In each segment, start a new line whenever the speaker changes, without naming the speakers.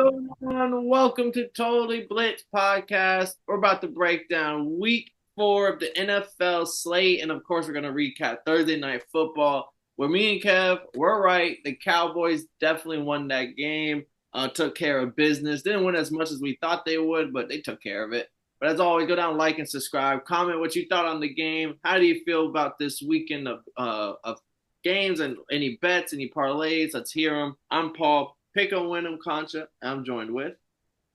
going on? Welcome to Totally Blitz Podcast. We're about to break down week 4 of the NFL slate. And of course, we're going to recap Thursday Night Football. Where me and Kev, we're right. The Cowboys definitely won that game, took care of business. Didn't win as much as we thought they would, but they took care of it. But as always, go down, like, and subscribe. Comment what you thought on the game. How do you feel about this weekend of games and any bets, any parlays? Let's hear them. I'm Paul. Pick 'em, win 'em, Concha. I'm joined with.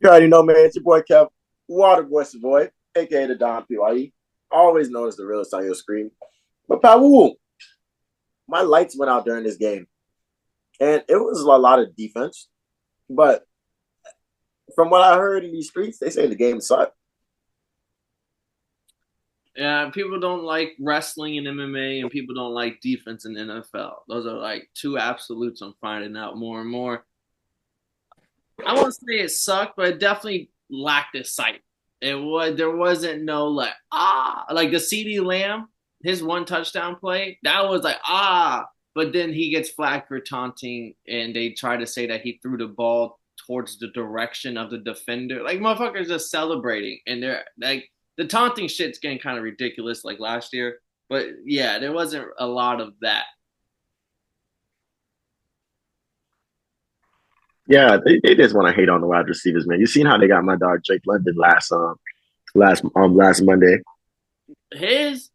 You already know, man. It's your boy Kev, Water Boy Savoy, aka the Don PYE. Always known as the realest on your screen. But Pawu, my lights went out during this game, and it was a lot of defense. But from what I heard in these streets, they say the game sucked.
Yeah, people don't like wrestling and MMA, and people don't like defense in NFL. Those are like two absolutes I'm finding out more and more. I won't say it sucked, but it definitely lacked excitement. There wasn't no like the CD Lamb, his one touchdown play, that was like but then he gets flagged for taunting and they try to say that he threw the ball towards the direction of the defender. Like motherfuckers just celebrating and they're like the taunting shit's getting kind of ridiculous like last year. But yeah, there wasn't a lot of that.
Yeah, they just want to hate on the wide receivers, man. You seen how they got my dog Jake London last Monday.
His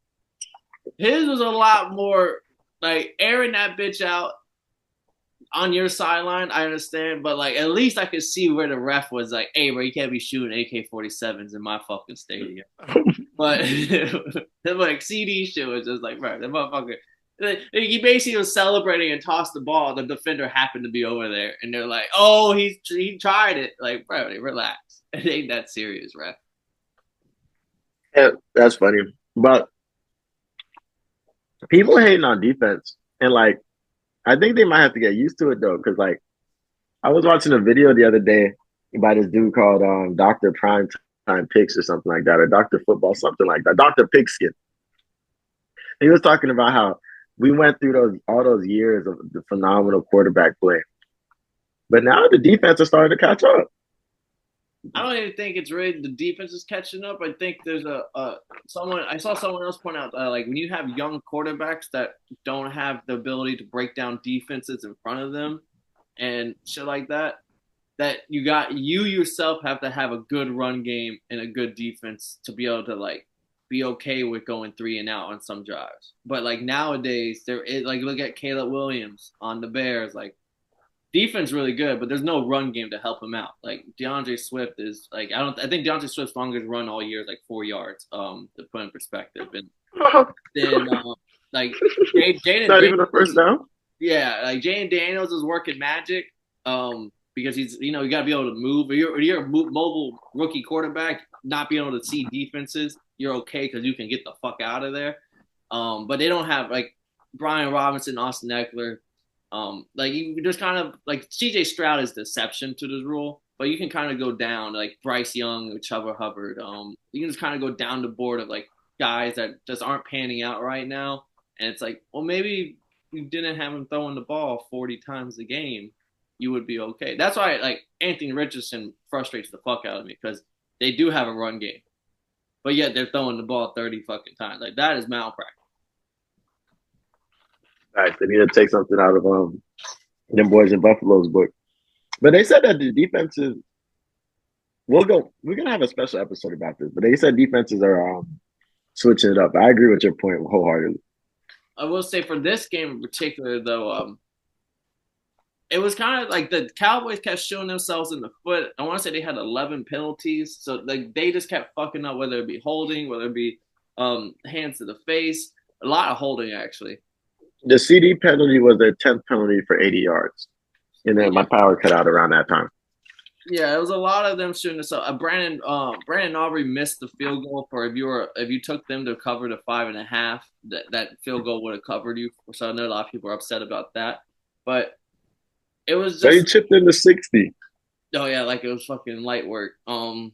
his was a lot more like airing that bitch out on your sideline, I understand, but like at least I could see where the ref was like, "Hey, bro, you can't be shooting AK-47s in my fucking stadium." But like CD shit was just like, bro, the motherfucker. He basically was celebrating and tossed the ball. The defender happened to be over there, and they're like, "Oh, he tried it." Like, bro, relax. It ain't that serious, ref.
Yeah, that's funny. But people hating on defense, and like I think they might have to get used to it though, because like I was watching a video the other day by this dude called Doctor Prime Time Picks or something like that, or Doctor Football, something like that, Doctor Pigskin. He was talking about how we went through those all those years of the phenomenal quarterback play, but now the defense is starting to catch up.
I don't even think it's really the defense is catching up. I think there's a someone I saw someone else point out like when you have young quarterbacks that don't have the ability to break down defenses in front of them and shit like that, that you yourself have to have a good run game and a good defense to be able to like be okay with going 3 and out on some drives. But like nowadays, there is like look at Caleb Williams on the Bears, like defense really good, but there's no run game to help him out. Like DeAndre Swift is like I think DeAndre Swift's longest run all year is like 4 yards. To put in perspective, and then like Jaden
Not
Daniels,
even a first down.
yeah, like Jaden Daniels is working magic. Because he's you know you got to be able to move. If you're a mobile rookie quarterback, not being able to see defenses, you're okay because you can get the fuck out of there. But they don't have like Brian Robinson, Austin Eckler. Like you just kind of like CJ Stroud is the exception to this rule, but you can kind of go down like Bryce Young or Chuba Hubbard. You can just kind of go down the board of like guys that just aren't panning out right now, and it's like, well, maybe you didn't have him throwing the ball 40 times a game, you would be okay. That's why like Anthony Richardson frustrates the fuck out of me because they do have a run game, but yet they're throwing the ball 30 fucking times. Like that is malpractice.
All right, they need to take something out of them boys in Buffalo's book. But they said that the defenses we'll go. We're gonna have a special episode about this, but they said defenses are switching it up. I agree with your point wholeheartedly.
I will say for this game in particular, though, it was kind of like the Cowboys kept shooting themselves in the foot. I want to say they had 11 penalties, so like they just kept fucking up, whether it be holding, whether it be hands to the face, a lot of holding actually.
The CD penalty was their 10th penalty for 80 yards, and then my
Yeah,
power cut out around that time.
yeah, it was a lot of them shooting themselves. Brandon Aubrey missed the field goal for if you took them to cover the 5.5, that field goal would have covered you. So I know a lot of people are upset about that, but it was
So he
just
chipped in the 60.
oh yeah, like it was fucking light work. The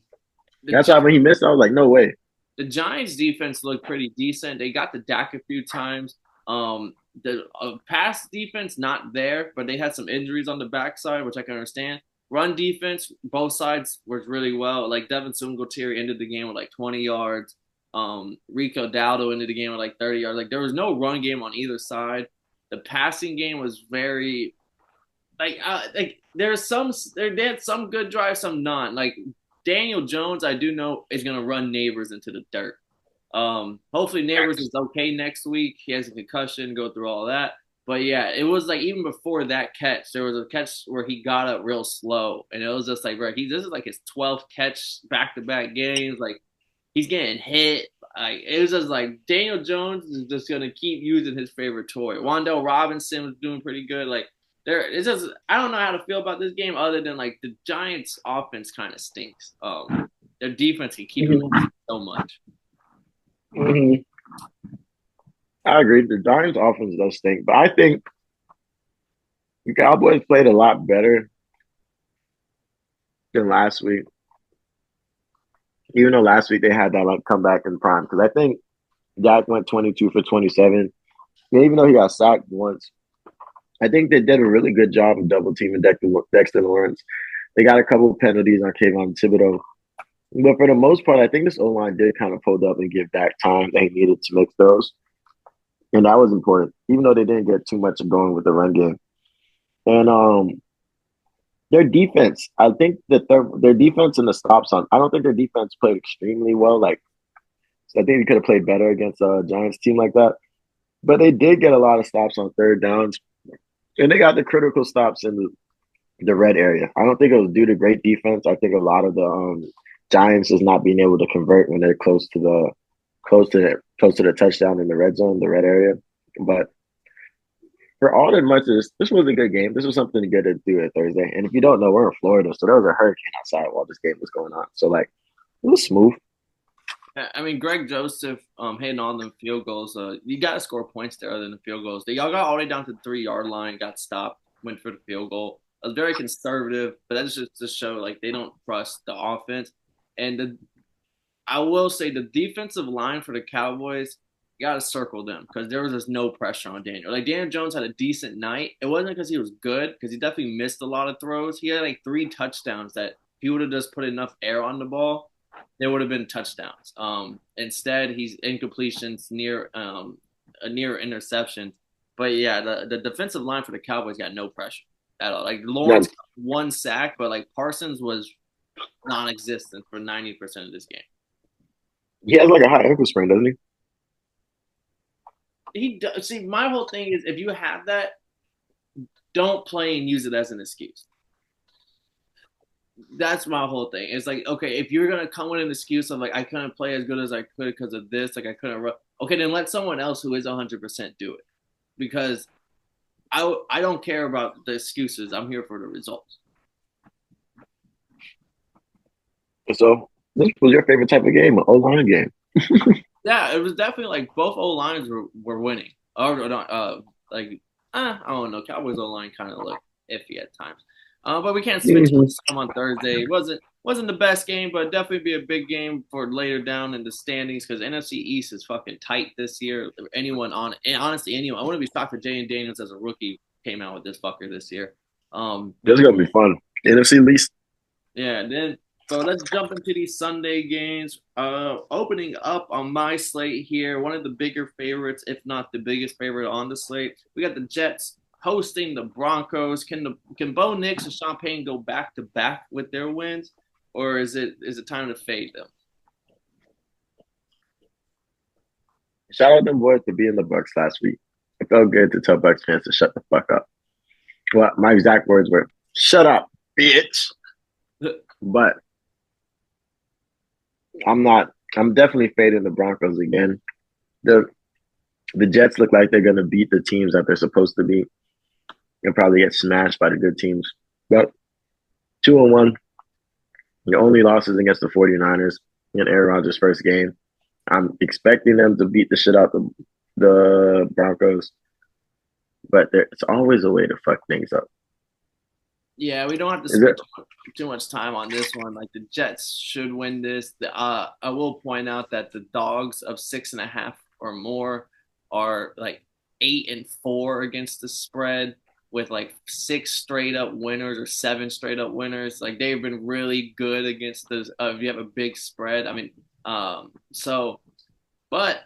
That's why when he missed, I was like, no way.
the Giants defense looked pretty decent. They got the Dak a few times. The pass defense not there, but they had some injuries on the backside, which I can understand. Run defense, both sides worked really well. Like Devin Singletary ended the game with like 20 yards. Rico Dowdle ended the game with like 30 yards. Like there was no run game on either side. The passing game was very like there's some they had some good drives, some not. Like Daniel Jones, I do know is gonna run Neighbors into the dirt. Hopefully Neighbors is okay next week. He has a concussion, go through all that. But yeah, it was like even before that catch, there was a catch where he got up real slow, and it was just like, bro, this is like his 12th catch back to back games. Like he's getting hit. Like it was just like Daniel Jones is just gonna keep using his favorite toy. Wandale Robinson was doing pretty good. Like it's just I don't know how to feel about this game other than like the Giants' offense kind of stinks. Their defense can keep you
Mm-hmm.
so much.
Mm-hmm. I agree. The Giants' offense does stink, but I think the Cowboys played a lot better than last week. Even though last week they had that like comeback in prime, because I think Dak went 22 for 27. Yeah, even though he got sacked once, I think they did a really good job of double teaming Dexter Lawrence. They got a couple of penalties on Kayvon Thibodeau. But for the most part, I think this O line did kind of pull up and give Dak time that he needed to make throws. And that was important, even though they didn't get too much going with the run game. And their defense, I think that their defense and the stops on, I don't think their defense played extremely well. Like, I think they could have played better against a Giants team like that. But they did get a lot of stops on third downs. And they got the critical stops in the red area. I don't think it was due to great defense. I think a lot of the Giants is not being able to convert when they're close to the touchdown in the red zone, the red area. But for all that much, this was a good game. This was something good to do at Thursday. And if you don't know, we're in Florida, so there was a hurricane outside while this game was going on. So like, it was smooth.
I mean, Greg Joseph hitting on them field goals. You got to score points there other than the field goals. Y'all got all the way down to the 3 yard line, got stopped, went for the field goal. It was very conservative, but that's just to show like they don't trust the offense. And I will say the defensive line for the Cowboys, you got to circle them because there was just no pressure on Daniel. Like Daniel Jones had a decent night. It wasn't because he was good, because he definitely missed a lot of throws. He had like 3 touchdowns that if he would have just put enough air on the ball, there would have been touchdowns. Instead, he's incompletions near interceptions. But yeah, the defensive line for the Cowboys got no pressure at all. Like
Yeah,
Lawrence got 1 sack, but like Parsons was non-existent for 90% of this game.
he has like a high ankle sprain, doesn't he?
He see my whole thing is if you have that, don't play and use it as an excuse. That's my whole thing. It's like, okay, if you're gonna come with an excuse of like I couldn't play as good as I could because of this, like I couldn't run. Okay, then let someone else who is 100% do it, because I don't care about the excuses. I'm here for the results.
So this was your favorite type of game, an O line game.
Yeah, it was definitely like both O lines were winning. Or not, like I don't know. Cowboys O line kind of looked iffy at times. But we can't spend too
Mm-hmm.
much time on Thursday. It wasn't the best game, but definitely be a big game for later down in the standings because NFC East is fucking tight this year. Anyone on and honestly anyone, I wouldn't be shocked if Jay Daniels as a rookie came out with this fucker this year.
This is gonna be fun. NFC least.
Yeah, then so let's jump into these Sunday games. Opening up on my slate here, one of the bigger favorites, if not the biggest favorite on the slate. We got the Jets hosting the Broncos. Can Bo Nix and Sean Payton go back to back with their wins, or is it time to fade them?
Shout out them boys for being the Bucks last week. It felt good to tell Bucks fans to shut the fuck up. Well, my exact words were, "Shut up, bitch." But I'm not. I'm definitely fading the Broncos again. The the Jets look like they're gonna beat the teams that they're supposed to beat and probably get smashed by the good teams. But 2-1, your only losses against the 49ers in Aaron Rodgers' first game. I'm expecting them to beat the shit out the Broncos, but it's always a way to fuck things up.
Yeah, we don't have to
Is
spend
it?
too much time on this one. Like the Jets should win this. I will point out that the dogs of 6.5 or more are like 8-4 against the spread. with like 6 straight up winners or 7 straight up winners. Like they've been really good against those. If you have a big spread, I mean, so but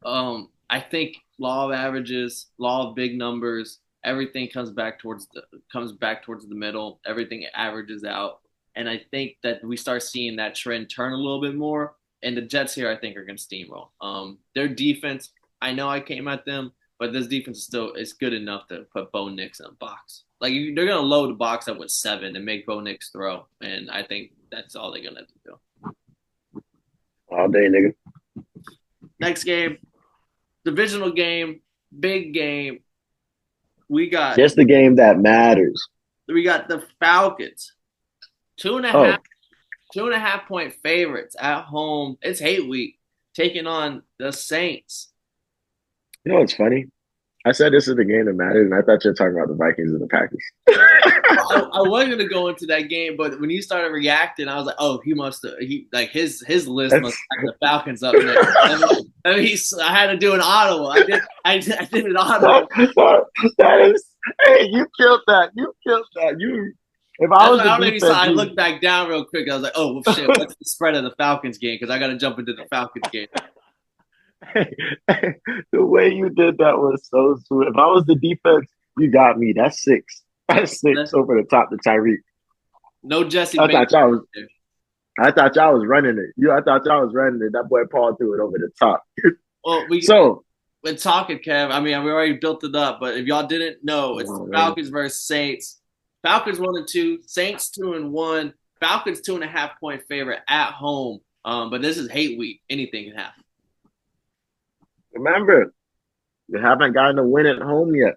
I think law of averages, law of big numbers, everything comes back towards the middle. Everything averages out, and I think that we start seeing that trend turn a little bit more. And the Jets here, I think, are going to steamroll. Their defense, I know I came at them, but this defense is good enough to put Bo Nix in a box. Like they're going to load the box up with 7 and make Bo Nix throw, and I think that's all they're going to do.
All day, nigga.
Next game, divisional game, big game. We got
Just the game that matters.
the Falcons, two and a
Oh,
half 2.5 point favorites at home. It's hate week, taking on the Saints.
you know what's funny? I said this is the game that matters, and I thought you were talking about the Vikings and the Packers.
I was gonna go into that game, but when you started reacting, I was like, "Oh, he must have. He like his list must have the Falcons up next." I had to do an audible. I did an audible.
That is, hey, you killed that. You killed that. If I
That's
was
why
the
I don't even
defense,
saw. I looked back down real quick. I was like, "Oh well, shit, what's the spread of the Falcons game?" Because I got to jump into the Falcons game.
the way you did that was so sweet. If I was the defense, you got me. That's 6. That's 6 over the top to Tyreek.
No Jesse
I
Bates.
thought y'all was. I thought y'all was running it. I thought y'all was running it. That boy Paul threw it over the top.
Well,
So,
we're talking, Kev. I mean, we already built it up, but if y'all didn't know, it's Falcons versus Saints. Falcons 1-2, Saints 2-1. Falcons 2.5 point favorite at home. But this is hate week. Anything can happen.
remember, you haven't gotten a win at home yet.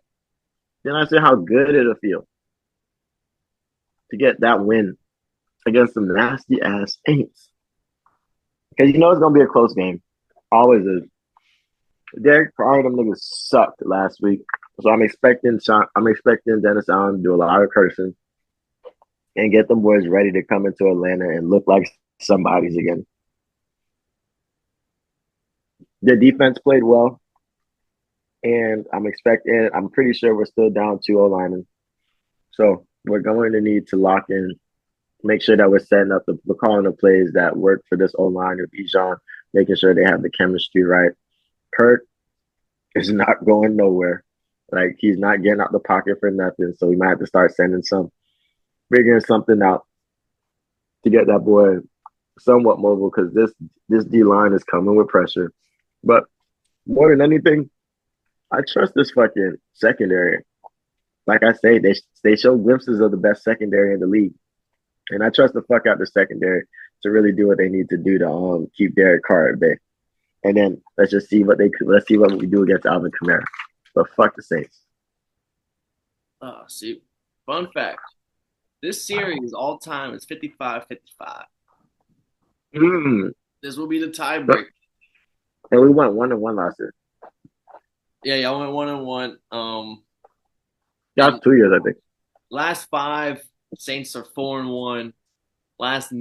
Then I say how good it'll feel to get that win against some nasty ass Saints. Because you know it's gonna be a close game. Always is. Derek Carr, them niggas sucked last week. So I'm expecting Dennis Allen to do a lot of cursing and get them boys ready to come into Atlanta and look like somebody's again. The defense played well. And I'm pretty sure we're still down 2 O-linemen. So we're going to need to lock in, make sure that we're setting up we're calling the plays that work for this O-line of Bijan, making sure they have the chemistry right. Kurt is not going nowhere. Like he's not getting out the pocket for nothing. So we might have to start figuring something out to get that boy somewhat mobile because this D line is coming with pressure. But more than anything, I trust this fucking secondary. Like I say, they show glimpses of the best secondary in the league. And I trust the fuck out the secondary to really do what they need to do to keep Derek Carr at bay. And then let's see what we do against Alvin Kamara. But fuck the Saints.
See, fun fact. This series all time is 55-55. This will be the tiebreaker.
And we went 1-1 last year.
Yeah, y'all went 1-1.
That's 2 years, I think.
Last 5, Saints are 4-1. Last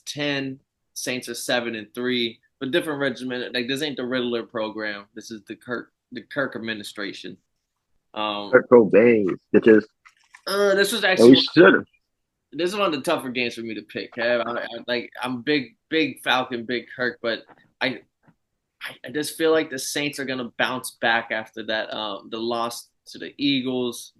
10, Saints are 7-3. But different regimen. Like this ain't the Riddler program. This is the Kirk administration.
Kirk Cobain, bitches.
This was actually.
We should.
This is one of the tougher games for me to pick. I'm big Falcon, big Kirk, but I just feel like the Saints are gonna bounce back after that. The loss to the Eagles.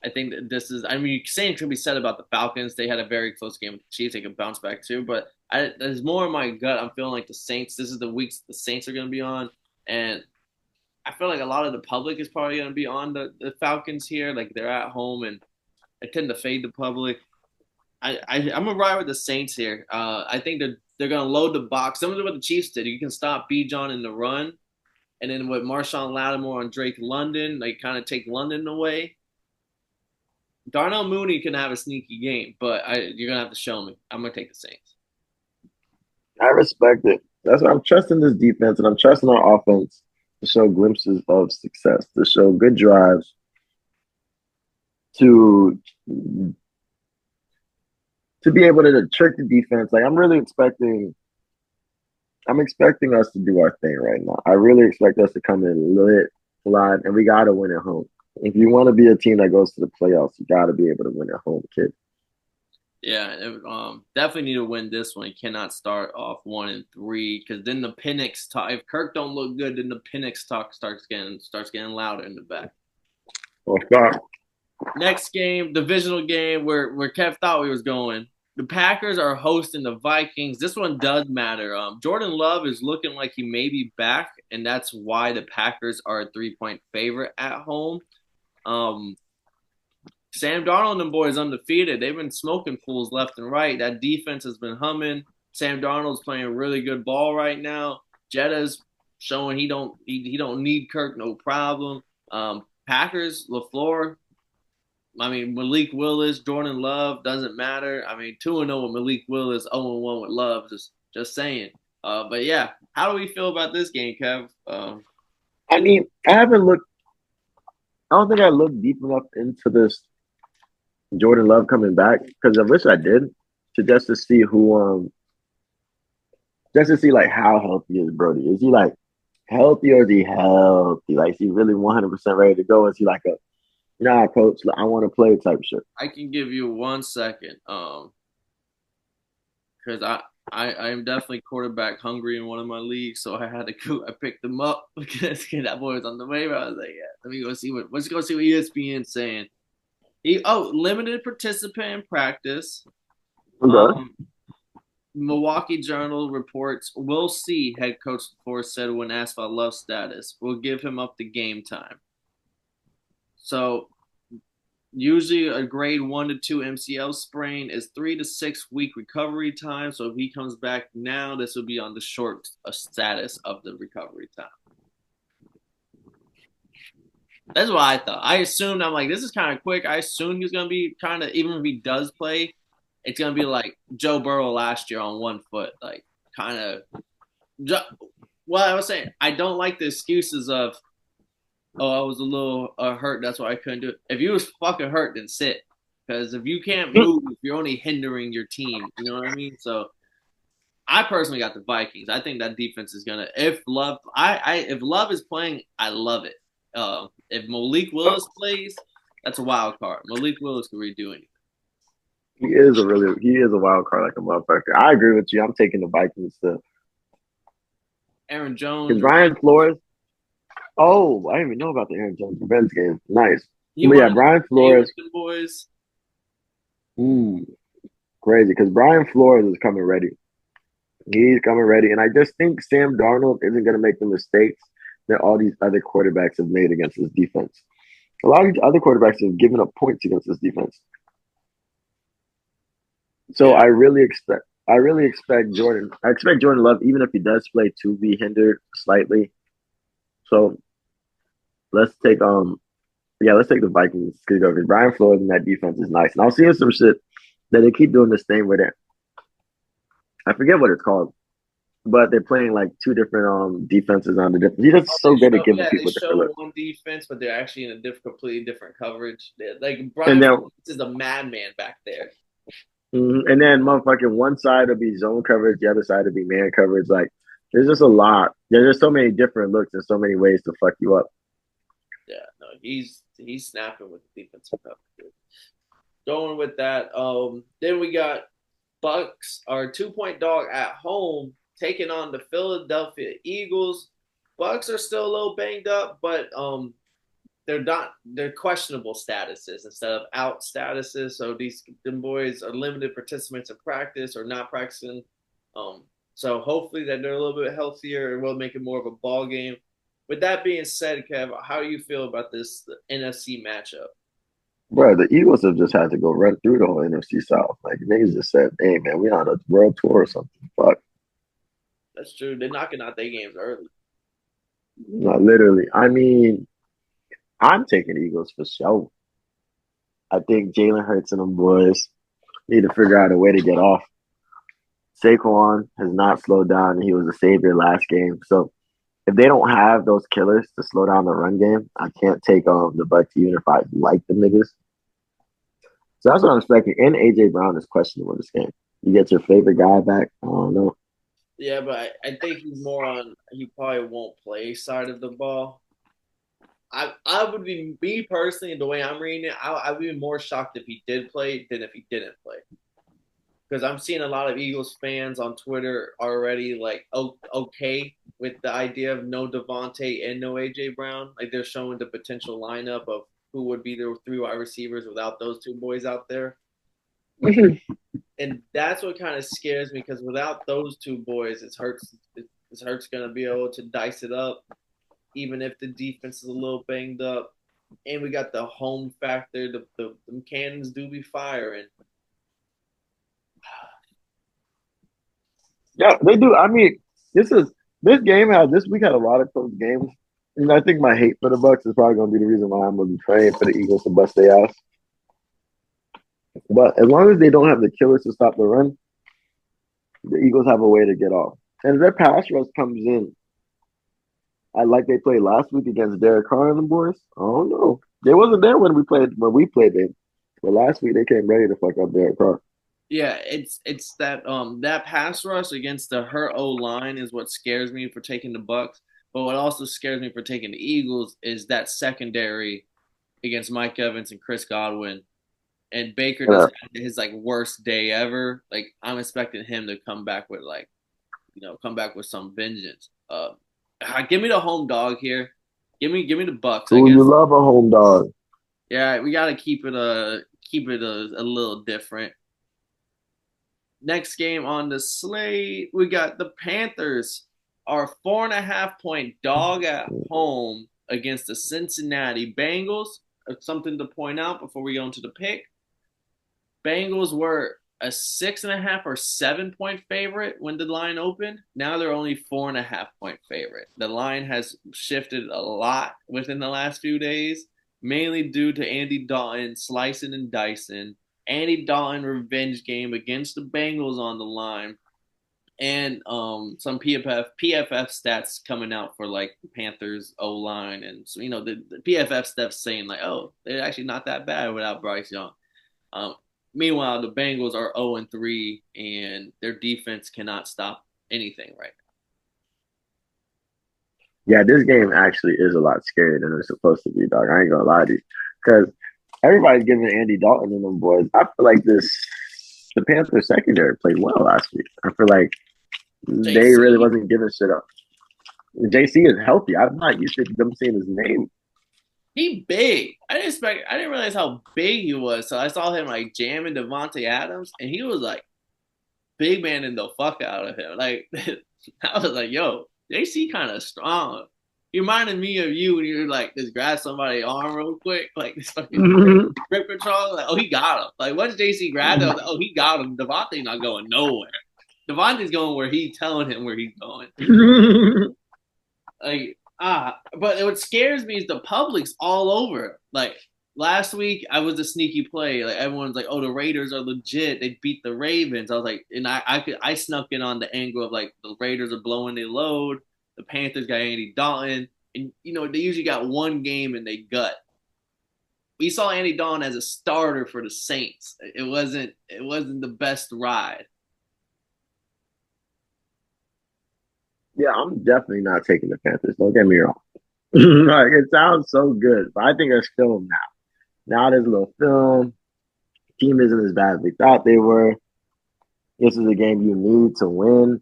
I think that this is. I mean, saying can be said about the Falcons. They had a very close game with the Chiefs. They can bounce back too. But there's more in my gut. I'm feeling like the Saints. This is the weeks the Saints are gonna be on, and I feel like a lot of the public is probably gonna be on the Falcons here. Like they're at home, and I tend to fade the public. I'm gonna ride with the Saints here. I think they're gonna load the box. Similar to what the Chiefs did. You can stop Bijan in the run, and then with Marshawn Lattimore and Drake London, they kind of take London away. Darnell Mooney can have a sneaky game, but you're gonna have to show me. I'm gonna take the Saints.
I respect it. That's why I'm trusting this defense and I'm trusting our offense to show glimpses of success, to show good drives, to be able to trick the defense. Like I'm expecting us to do our thing right now. I really expect us to come in lit, live, and we gotta win at home. If you want to be a team that goes to the playoffs, you got to be able to win at home, kid.
Yeah, definitely need to win this one. You cannot start off 1-3 because then the Penix talk. If Kirk don't look good, then the Penix talk starts getting louder in the back.
Well, stop.
Next game, divisional game where Kev thought we was going. The Packers are hosting the Vikings. This one does matter. Jordan Love is looking like he may be back, and that's why the Packers are a 3-point favorite at home. Um, Sam Darnold and them boys undefeated. They've been smoking fools left and right. That defense has been humming. Sam Darnold's playing really good ball right now. Jetta's showing he don't need Kirk no problem. Packers LaFleur. I mean Malik Willis, Jordan Love doesn't matter. I mean 2-0 with Malik Willis, 0-1 with Love. Just saying. But yeah, how do we feel about this game, Kev?
I mean, I haven't looked. I don't think I looked deep enough into this Jordan Love coming back because I wish I did to just to see who just to see like how healthy is Brody. Is he like healthy or is he healthy? Like is he really 100% ready to go? Is he like a nah, coach, I want to play type shit?
I can give you 1 second. Because I am definitely quarterback hungry in one of my leagues, so I had to go. I picked him up because that boy was on the waiver. I was like, yeah, let me go see what. Let's go see what ESPN's saying. Limited participant in practice.
Okay.
Um, Milwaukee Journal reports we'll see. Head coach Forrest said when asked about Love's status, we'll give him up to game time. So usually a grade 1 to 2 MCL sprain is 3 to 6 week recovery time. So if he comes back now, this will be on the short status of the recovery time. That's what I thought. I assumed I'm like, this is kind of quick. I assumed he was gonna be kind of even if he does play, it's gonna be like Joe Burrow last year on 1 foot, like kind of. Well, I was saying I don't like the excuses of oh, I was a little hurt. That's why I couldn't do it. If you was fucking hurt, then sit. Because if you can't move, you're only hindering your team. You know what I mean? So I personally got the Vikings. I think that defense is gonna. If Love, if Love is playing, I love it. If Malik Willis plays, that's a wild card. Malik Willis can redo anything.
He is a wild card like a motherfucker. I agree with you. I'm taking the Vikings too.
Aaron
Because
Jones,
Brian Flores. Oh, I didn't even know about the Aaron Jones revenge game. Nice.
he
But
won
yeah,
a
Brian
game with
Flores.
the boys.
Mm, crazy because Brian Flores is coming ready. He's coming ready, and I just think Sam Darnold isn't going to make the mistakes that all these other quarterbacks have made against this defense. A lot of these other quarterbacks have given up points against this defense. So
Yeah,
I really expect Jordan. I expect Jordan Love, even if he does play, to be hindered slightly. So let's take let's take the Vikings because Brian Flores and that defense is nice. And I was seeing some shit that they keep doing this thing where they I forget what it's called, but they're playing like two different defenses on the different. He's just so good at giving
they
people different
show
looks.
one defense, but they're actually in a completely different coverage. Like
And
Brian
then
is a madman back there.
and then motherfucking one side will be zone coverage, the other side will be man coverage. Like there's just a lot. There's just so many different looks and so many ways to fuck you up.
Yeah, no, he's snapping with the defensive coverage. Going with that. Then we got Bucks, our 2-point dog at home, taking on the Philadelphia Eagles. Bucks are still a little banged up, but they're questionable statuses instead of out statuses. So them boys are limited participants in practice or not practicing. So hopefully that they're a little bit healthier and will make it more of a ball game. With that being said, Kev, how do you feel about this NFC matchup?
Bro, the Eagles have just had to go run through the whole NFC South. Like niggas just said, "Hey man, we on a world tour or something." Fuck,
That's true. They're knocking out their games early.
not literally. I mean, I'm taking Eagles for sure. I think Jalen Hurts and them boys need to figure out a way to get off. Saquon has not slowed down, and he was a savior last game. So if they don't have those killers to slow down the run game, I can't take the Bucks even if I like the niggas. So that's what I'm expecting. And AJ Brown is questionable this game. You get your favorite guy back. I don't know.
Yeah, but I think he's more on. He probably won't play side of the ball. I would be me personally the way I'm reading it. I'd be more shocked if he did play than if he didn't play because I'm seeing a lot of Eagles fans on Twitter already like okay with the idea of no Devontae and no AJ Brown. Like they're showing the potential lineup of who would be the three wide receivers without those two boys out there. Which and that's what kind of scares me because without those two boys, it's Hurts gonna be able to dice it up, even if the defense is a little banged up. And we got the home factor. The cannons do be firing.
Yeah, they do. I mean, this is this game had this week had a lot of close games. And I think my hate for the Bucks is probably gonna be the reason why I'm gonna be praying for the Eagles to bust their ass. But as long as they don't have the killers to stop the run, the Eagles have a way to get off. And if their pass rush comes in, I like they played last week against Derek Carr and the boys. I don't know. They wasn't there when we played them. But last week they came ready to fuck up Derek Carr.
Yeah, it's that pass rush against the hurt O line is what scares me for taking the Bucks. But what also scares me for taking the Eagles is that secondary against Mike Evans and Chris Godwin. And Baker
Yeah.
just had his like worst day ever. Like I'm expecting him to come back with like come back with some vengeance. Give me the home dog here. Give me the Bucks. I
Ooh, you
guess.
love a home dog.
Yeah, we gotta keep it a little different. Next game on the slate, we got the Panthers are 4.5 point dog at home against the Cincinnati Bengals. Something to point out before we go into the pick. Bengals were a 6.5 or 7 point favorite when the line opened. Now they're only 4.5 point favorite. The line has shifted a lot within the last few days, mainly due to Andy Dalton slicing and dicing. Andy Dalton revenge game against the Bengals on the line, and some PFF stats coming out for like Panthers O line, and so, the PFF stuff saying like, oh, they're actually not that bad without Bryce Young. Um, Meanwhile, the Bengals are 0-3, and their defense cannot stop anything right
Yeah, this game actually is a lot scarier than it's supposed to be, dog. I ain't gonna lie to you. Because everybody's giving Andy Dalton and them boys. I feel like the Panthers secondary played well last week. I feel like
now.
they really
JC,
wasn't giving shit up. JC is healthy. I'm not used to them seeing his name.
he big. I didn't realize how big he was. So I saw him like jamming Devontae Adams, and he was like big man in the fuck out of him. Like I was like, yo, JC kind of strong. He reminded me of you when you were like just grab somebody's arm real quick, like this fucking grip control. Like, oh, he got him. Like once JC grabbed him, like, oh, he got him. Devontae's not going nowhere. Devontae's going where he's telling him where he's going. Like but what scares me is the public's all over. Like last week, I was a sneaky play. Like everyone's like, "Oh, the Raiders are legit. They beat the Ravens." I was like, and I snuck in on the angle of like the Raiders are blowing their load. The Panthers got Andy Dalton, and they usually got one game in their gut. We saw Andy Dalton as a starter for the Saints. It wasn't the best ride.
Yeah, I'm definitely not taking the Panthers. Don't get me wrong. Like it sounds so good, but I think there's film now. Now there's a little film. Team isn't as bad as we thought they were. This is a game you need to win.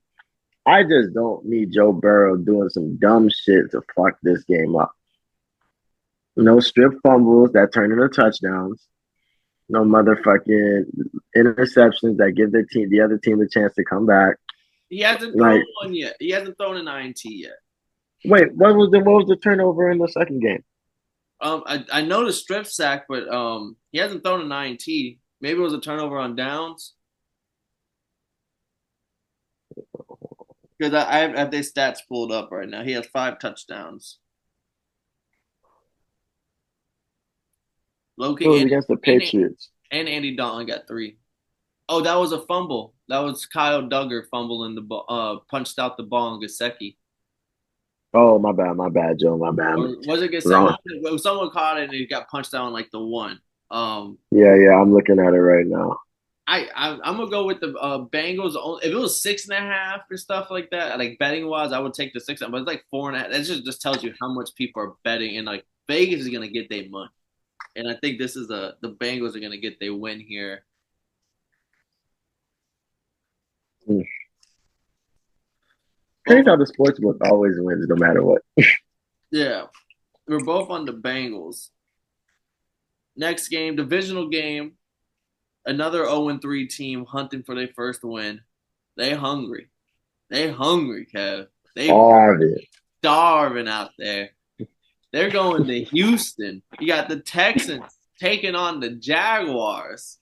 I just don't need Joe Burrow doing some dumb shit to fuck this game up. No strip fumbles that turn into touchdowns. No motherfucking interceptions that give the other team a chance to come back.
He hasn't thrown
Like,
one yet. He hasn't thrown an INT yet.
wait, what was the turnover in the second game?
I know the strip sack, but he hasn't thrown an INT. Maybe it was a turnover on downs because I have their stats pulled up right now. He has 5 touchdowns.
It
Loki
was against the
and,
Patriots.
and Andy Dalton got 3. Oh, that was a fumble. That was Kyle Duggar fumbling the ball, punched out the ball on Gasecki.
Oh, my bad, Joe, my bad.
Or was it
Wrong.
Gasecki? Someone caught it and he got punched out on like the 1.
Yeah, I'm looking at it right now.
I'm gonna go with the Bengals. If it was 6.5 and stuff like that, like betting wise, I would take the 6. But it's like 4.5. That just tells you how much people are betting and like Vegas is gonna get their money, and I think this is the Bengals are gonna get their win here.
Mm.
Both
Crazy
on,
how the sports book always wins no matter what.
yeah, we're both on the Bengals. Next game, divisional game, another 0-3 team hunting for their first win. They hungry. They hungry, Kev. They
Starving.
starving out there. They're going to Houston. You got the Texans taking on the Jaguars.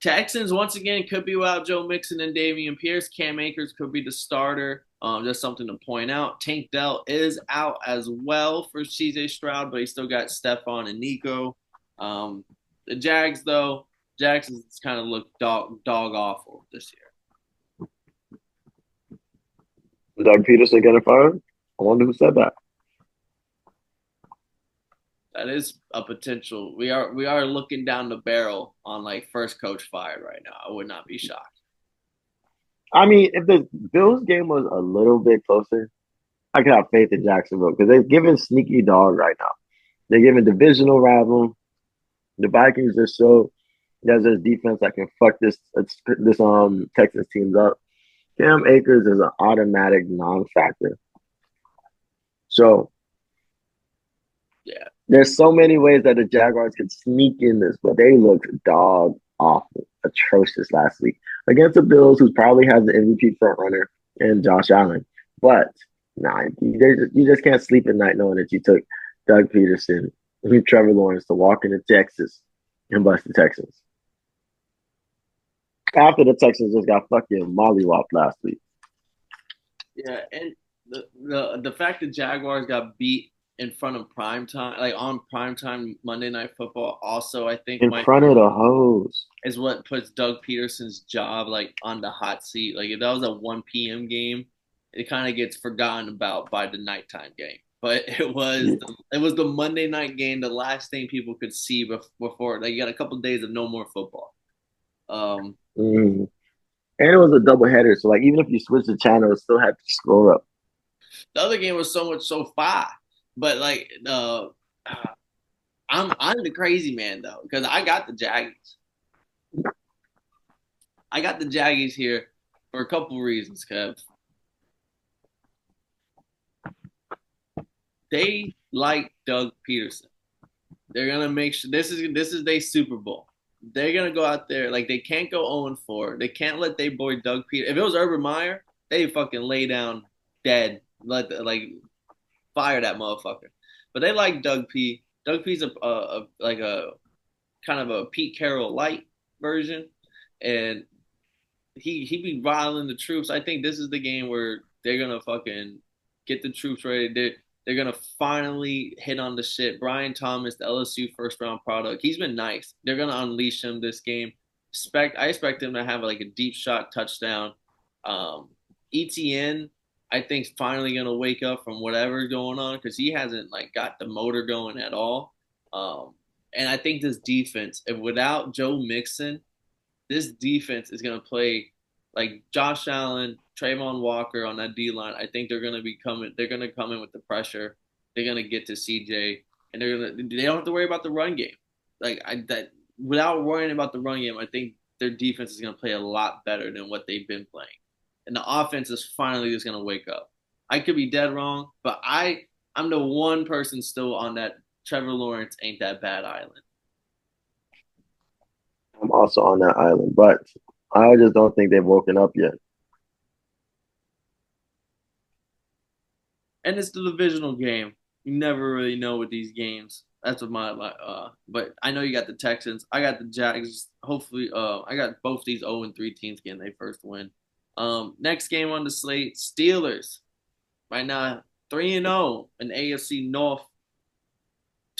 Texans once again could be without Joe Mixon and Dameon Pierce. Cam Akers could be the starter. Just something to point out. Tank Dell is out as well for CJ Stroud, but he still got Stephon and Nico. The Jags though, Jags kind of look dog awful this year.
Doug Peterson getting fired? I wonder who said that.
That is a potential. We are looking down the barrel on like first coach fired right now. I would not be shocked.
I mean, if the Bills game was a little bit closer, I could have faith in Jacksonville because they're giving sneaky dog right now. They're giving divisional rival. The Vikings just show there's this defense that can fuck this Texas teams up. Cam Akers is an automatic non-factor. So
Yeah,
there's so many ways that the Jaguars could sneak in this, but they looked dog awful, atrocious last week against the Bills, who probably has the MVP front runner and Josh Allen. But nah, you just can't sleep at night knowing that you took Doug Peterson and Trevor Lawrence to walk into Texas and bust the Texans. After the Texans just got fucking mollywopped last week.
yeah, and the fact that Jaguars got beat in front of prime time, like on prime time Monday Night Football, also I think
In
might
front of the hose.
is what puts Doug Peterson's job like on the hot seat. Like if that was a 1 p.m. game, it kind of gets forgotten about by the nighttime game. But it was the Monday night game, the last thing people could see before like you got a couple of days of no more football. Um,
Mm. And it was a double header, so like even if you switch the channel, it still had to score up.
the other game was so far, but like I'm the crazy man though because I got the Jaggies. I got the Jaggies here for a couple reasons, Kev. They like Doug Peterson. They're gonna make sure this is their Super Bowl. They're gonna go out there like they can't go 0-4. They can't let their boy Doug Peter. If it was Urban Meyer, they fucking lay down dead. Like fire that motherfucker. But they like Doug P. Doug P's like a kind of a Pete Carroll light version, and he be riling the troops. I think this is the game where they're gonna fucking get the troops ready. They're gonna finally hit on the shit. Brian Thomas, the LSU first round product, he's been nice. They're gonna unleash him this game. I expect him to have like a deep shot touchdown. Um, ETN, I think, finally gonna wake up from whatever's going on because he hasn't like got the motor going at all. And I think this defense, if without Joe Mixon, this defense is going to play like Josh Allen, Trayvon Walker on that D line. I think they're going to be coming. They're going to come in with the pressure. They're going to get to CJ, and they don't have to worry about the run game. Without worrying about the run game, I think their defense is going to play a lot better than what they've been playing, and the offense is finally just going to wake up. I could be dead wrong, but I'm the one person still on that Trevor Lawrence ain't that bad island.
I'm also on that island, but I just don't think they've woken up yet.
And it's the divisional game. You never really know with these games. That's what but I know you got the Texans. I got the Jags. Hopefully I got both these 0-3 teams getting their first win. Next game on the slate, Steelers. Right now 3-0 in AFC North.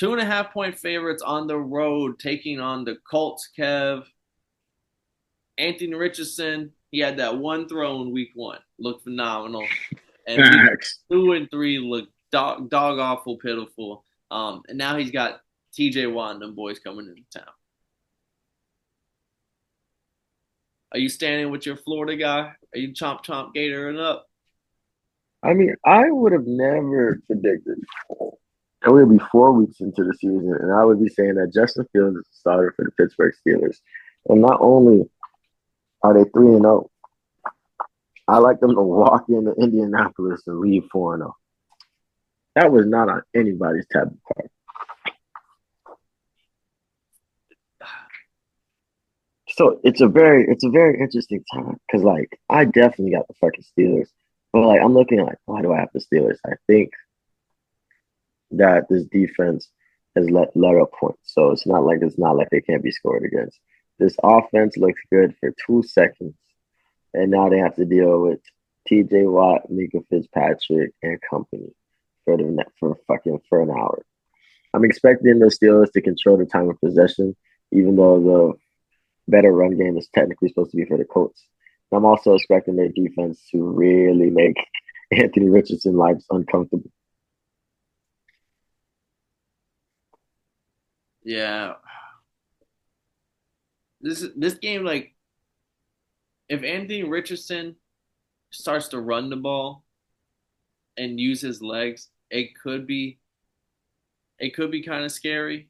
2.5 point favorites on the road taking on the Colts, Kev. Anthony Richardson, he had that one throw in week 1. Looked phenomenal. And week 2 and 3 look dog awful pitiful. And now he's got TJ Watt and them boys coming into town. Are you standing with your Florida guy? Are you chomp gatoring up?
I mean, I would have never predicted. And we'll be 4 weeks into the season, and I would be saying that Justin Fields is the starter for the Pittsburgh Steelers. And not only are they 3-0, I like them to walk into Indianapolis and leave 4-0. That was not on anybody's tablet card. So it's a very interesting time because like I definitely got the fucking Steelers, but like I'm looking like why do I have the Steelers? I think that this defense has let up points, so it's not like they can't be scored against. This offense looks good for 2 seconds, and now they have to deal with T.J. Watt, Mika Fitzpatrick, and company for an hour. I'm expecting the Steelers to control the time of possession, even though the better run game is technically supposed to be for the Colts. I'm also expecting their defense to really make Anthony Richardson lives uncomfortable.
Yeah, this game, like, if Anthony Richardson starts to run the ball and use his legs, it could be kind of scary,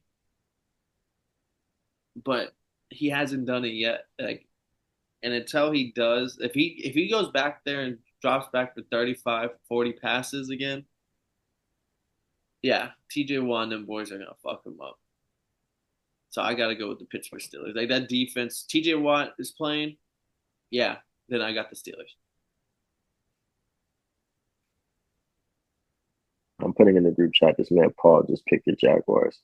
but he hasn't done it yet. Like, and until he does, if he goes back there and drops back to 35, 40 passes again, yeah, TJ Watt and them boys are gonna fuck him up. So I gotta go with the Pittsburgh Steelers. Like that defense, TJ Watt is playing, yeah, then I got the Steelers.
I'm putting in the group chat. This man Paul just picked the Jaguars.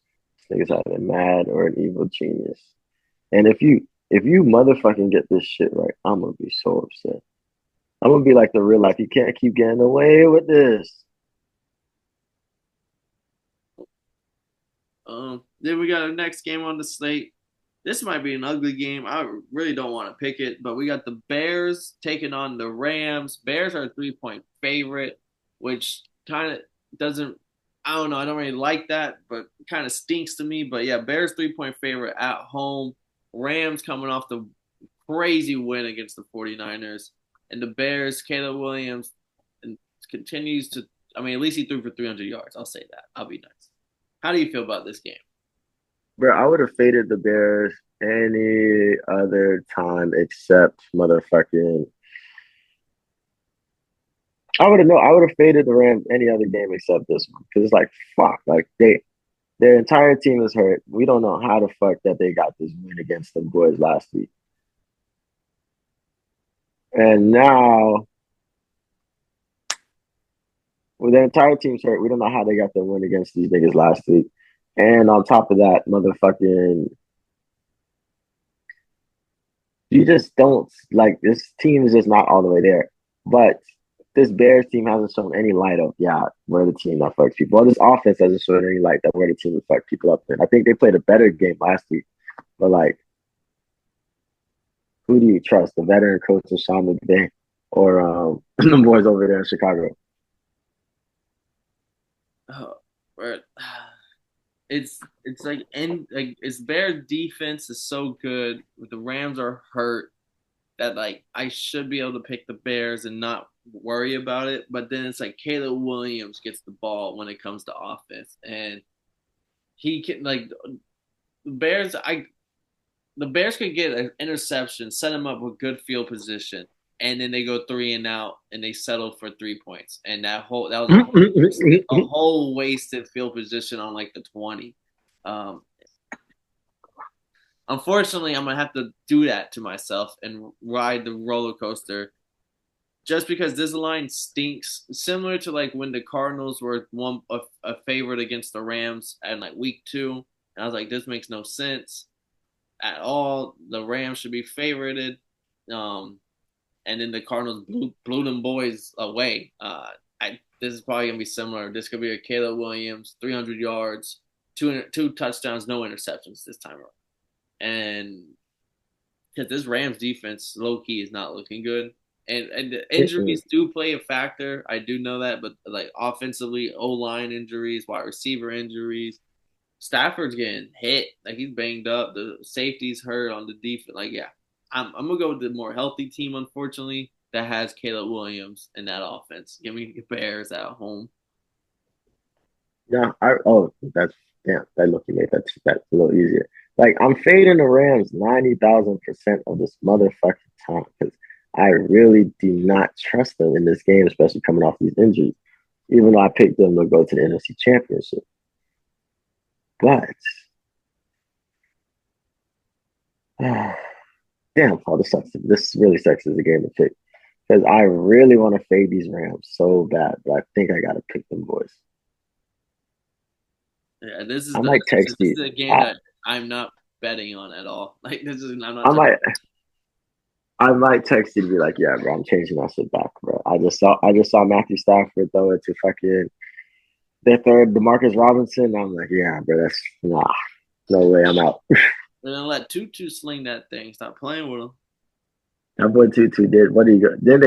This nigga's either mad or an evil genius. And if you motherfucking get this shit right, I'm gonna be so upset. I'm gonna be like the real life. You can't keep getting away with this.
Then we got our next game on the slate. This might be an ugly game. I really don't want to pick it, but we got the Bears taking on the Rams. Bears are a 3-point favorite, which kind of doesn't. I don't know. I don't really like that, but kind of stinks to me. But yeah, Bears 3-point favorite at home. Rams coming off the crazy win against the 49ers. And the Bears, Caleb Williams, and continues to. I mean, at least he threw for 300 yards. I'll say that. I'll be nice. How do you feel about this game?
Bro, I would have faded the Bears any other time except motherfucking. I would have faded the Rams any other game except this one because it's like fuck, like their entire team is hurt. We don't know how the fuck that they got this win against the boys last week, and now with their entire team's hurt, we don't know how they got the win against these niggas last week. And on top of that, motherfucking, you just don't like this team is just not all the way there. But this Bears team hasn't shown any light of, yeah, we're the team that fucks people. Well, this offense hasn't shown any light that we're the team that fuck people up. And I think they played a better game last week. But like, who do you trust? The veteran coach of Sean McVay or the boys over there in Chicago?
Oh, right. It's like and like it's Bears defense is so good. The Rams are hurt that like I should be able to pick the Bears and not worry about it. But then it's like Caleb Williams gets the ball when it comes to offense, and he can like the Bears. The Bears could get an interception, set them up with good field position, and then they go three and out, and they settle for 3 points, and that was a whole wasted field position on like the 20. Um, Unfortunately, I'm gonna have to do that to myself and ride the roller coaster just because this line stinks. Similar to like when the Cardinals were a favorite against the Rams at like week 2, and I was like, this makes no sense at all. The Rams should be favorited. Um, and then the Cardinals blew them boys away. This is probably gonna be similar. This could be a Caleb Williams, 300 yards, two touchdowns, no interceptions this time around. And because this Rams defense, low key, is not looking good. And the injuries do play a factor. I do know that, but like offensively, O line injuries, wide receiver injuries, Stafford's getting hit. Like he's banged up. The safety's hurt on the defense. Like yeah, I'm gonna go with the more healthy team, unfortunately. that has Caleb Williams in that offense. Give me the Bears at home.
Yeah, that's damn. That looking made that's a little easier. Like I'm fading the Rams 90,000% of this motherfucking time because I really do not trust them in this game, especially coming off these injuries. Even though I picked them to go to the NFC Championship, but damn, Paul, this sucks. This really sucks as a game to pick because I really want to fade these Rams so bad, but I think I gotta pick them boys.
Yeah, this is
I
the
might
this
text
is
you.
a game
I,
that I'm not betting on at all. Like this is I'm not
I
touching.
might I might text you to be like, yeah, bro, I'm changing my shit back, bro. I just saw Matthew Stafford throw it to fucking their third Demarcus Robinson. I'm like, yeah, bro, that's nah, no way, I'm out.
We're gonna let Tutu sling that thing. Stop playing with him.
That boy Tutu did. What do you go? Then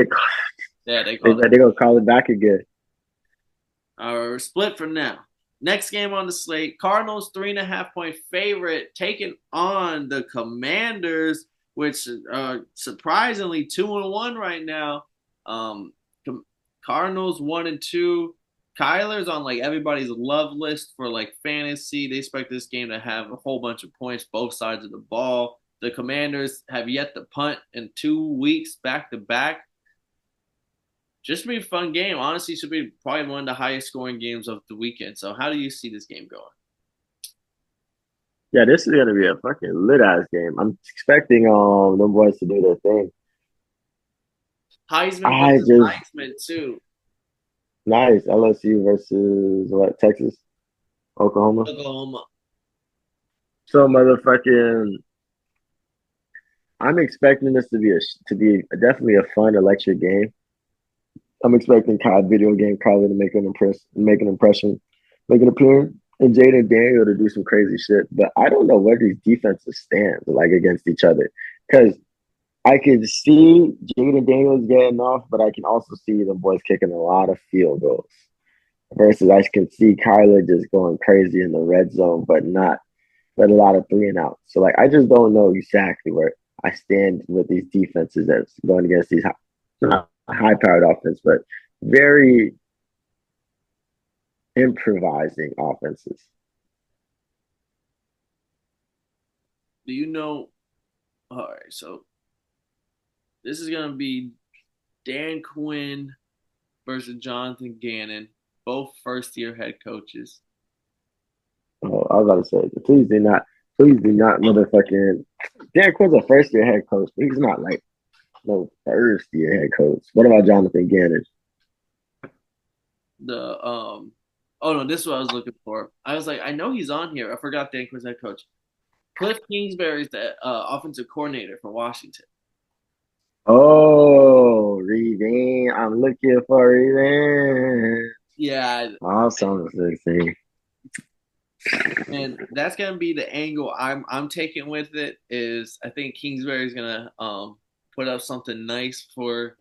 Yeah, they
they
called it.
they gonna call it back again.
We're split for now. Next game on the slate: Cardinals 3.5 point favorite taking on the Commanders, which surprisingly 2-1 right now. Um, Cardinals 1-2. Kyler's on like everybody's love list for like fantasy. They expect this game to have a whole bunch of points both sides of the ball. The Commanders have yet to punt in 2 weeks back to back. Just to be a fun game. Honestly, should be probably one of the highest scoring games of the weekend. So, how do you see this game going?
Yeah, this is gonna be a fucking lit ass game. I'm expecting them boys to do their thing.
Heisman
I
versus
just
Heisman too.
nice LSU versus what Texas, Oklahoma.
Oklahoma.
So motherfucking I'm expecting this to be definitely a fun electric game. I'm expecting video game Kyler to make an impression, make an appearance, and Jaden Daniel to do some crazy shit. But I don't know where these defenses stand like against each other because I can see Jaden Daniels getting off, but I can also see the boys kicking a lot of field goals. Versus I can see Kyler just going crazy in the red zone, but a lot of three and out. So like I just don't know exactly where I stand with these defenses that's going against these high powered offense, but very improvising offenses.
Do you know? All right, so this is gonna be Dan Quinn versus Jonathan Gannon, both first year head coaches.
Oh, I was about to say, please do not motherfucking. Dan Quinn's a first year head coach, but he's not like no first year head coach. What about Jonathan Gannon?
The oh no, this is what I was looking for. I was like, I know he's on here. I forgot Dan Quinn's head coach. Cliff Kingsbury's the offensive coordinator for Washington.
Oh, revenge! I'm looking for revenge.
Yeah,
Awesome, 16.
and that's gonna be the angle I'm taking with it. Is I think Kingsbury's gonna put up something nice for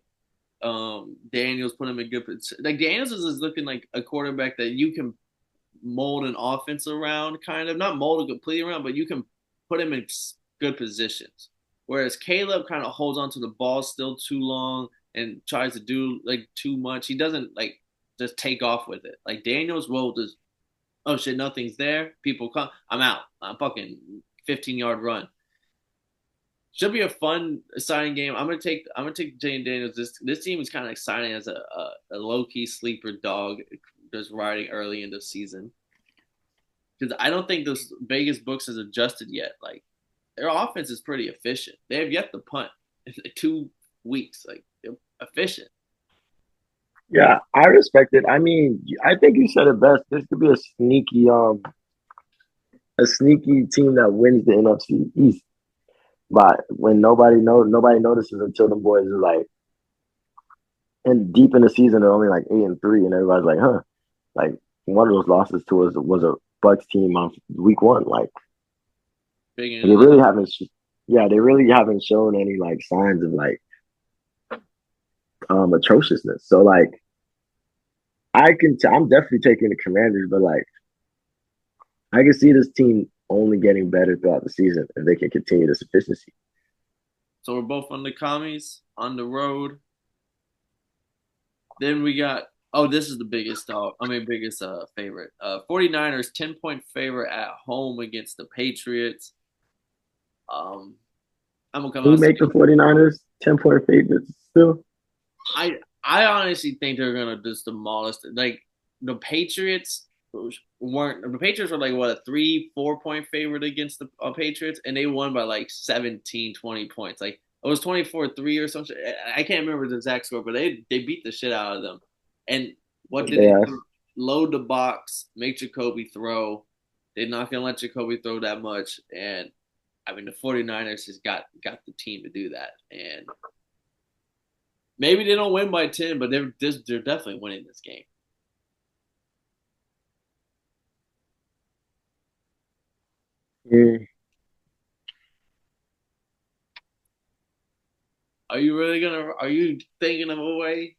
Daniels, put him in good like Daniels is looking like a quarterback that you can mold an offense around, kind of not mold it completely around, but you can put him in good positions. Whereas Caleb kind of holds onto the ball still too long and tries to do like too much. He doesn't like just take off with it. Like Daniels will just, oh shit, nothing's there. People come, I'm out. I'm fucking 15-yard run. Should be a fun, exciting game. I'm gonna take Jane Daniels. This team is kind of exciting as a low key sleeper dog, just riding early in the season. Because I don't think those Vegas books has adjusted yet. Like their offense is pretty efficient. They have yet to punt in 2 weeks. Like they're efficient.
Yeah, I respect it. I mean, I think you said it best. This could be a sneaky team that wins the NFC East. But when nobody notices until the boys are like, and deep in the season, they're only like 8-3, and everybody's like, huh, like one of those losses to us was a Bucks team on week one. Like
Big
they
into that.
really haven't, yeah, they really haven't shown any like signs of like atrociousness. So like I'm definitely taking the Commanders, but like I can see this team only getting better throughout the season if they can continue this efficiency.
So we're both on the commies on the road. Then we got oh, this is the biggest dog. I mean biggest favorite. 49ers 10-point favorite at home against the Patriots. Um I'm gonna come
Who
out
make the
saying
49ers 10-point favorites still?
I honestly think they're gonna just demolish it. Like the Patriots weren't the Patriots were like what a 3-4 point favorite against the Patriots and they won by like 17, 20 points. Like it was 24-3 or something. I can't remember the exact score, but they beat the shit out of them. And what did they
Yeah.
do? Load the box, make Jacoby throw. They're not gonna let Jacoby throw that much. And I mean the 49ers just got the team to do that. And maybe they don't win by 10, but they're definitely winning this game.
Mm.
Are you really gonna? Are you thinking of a way?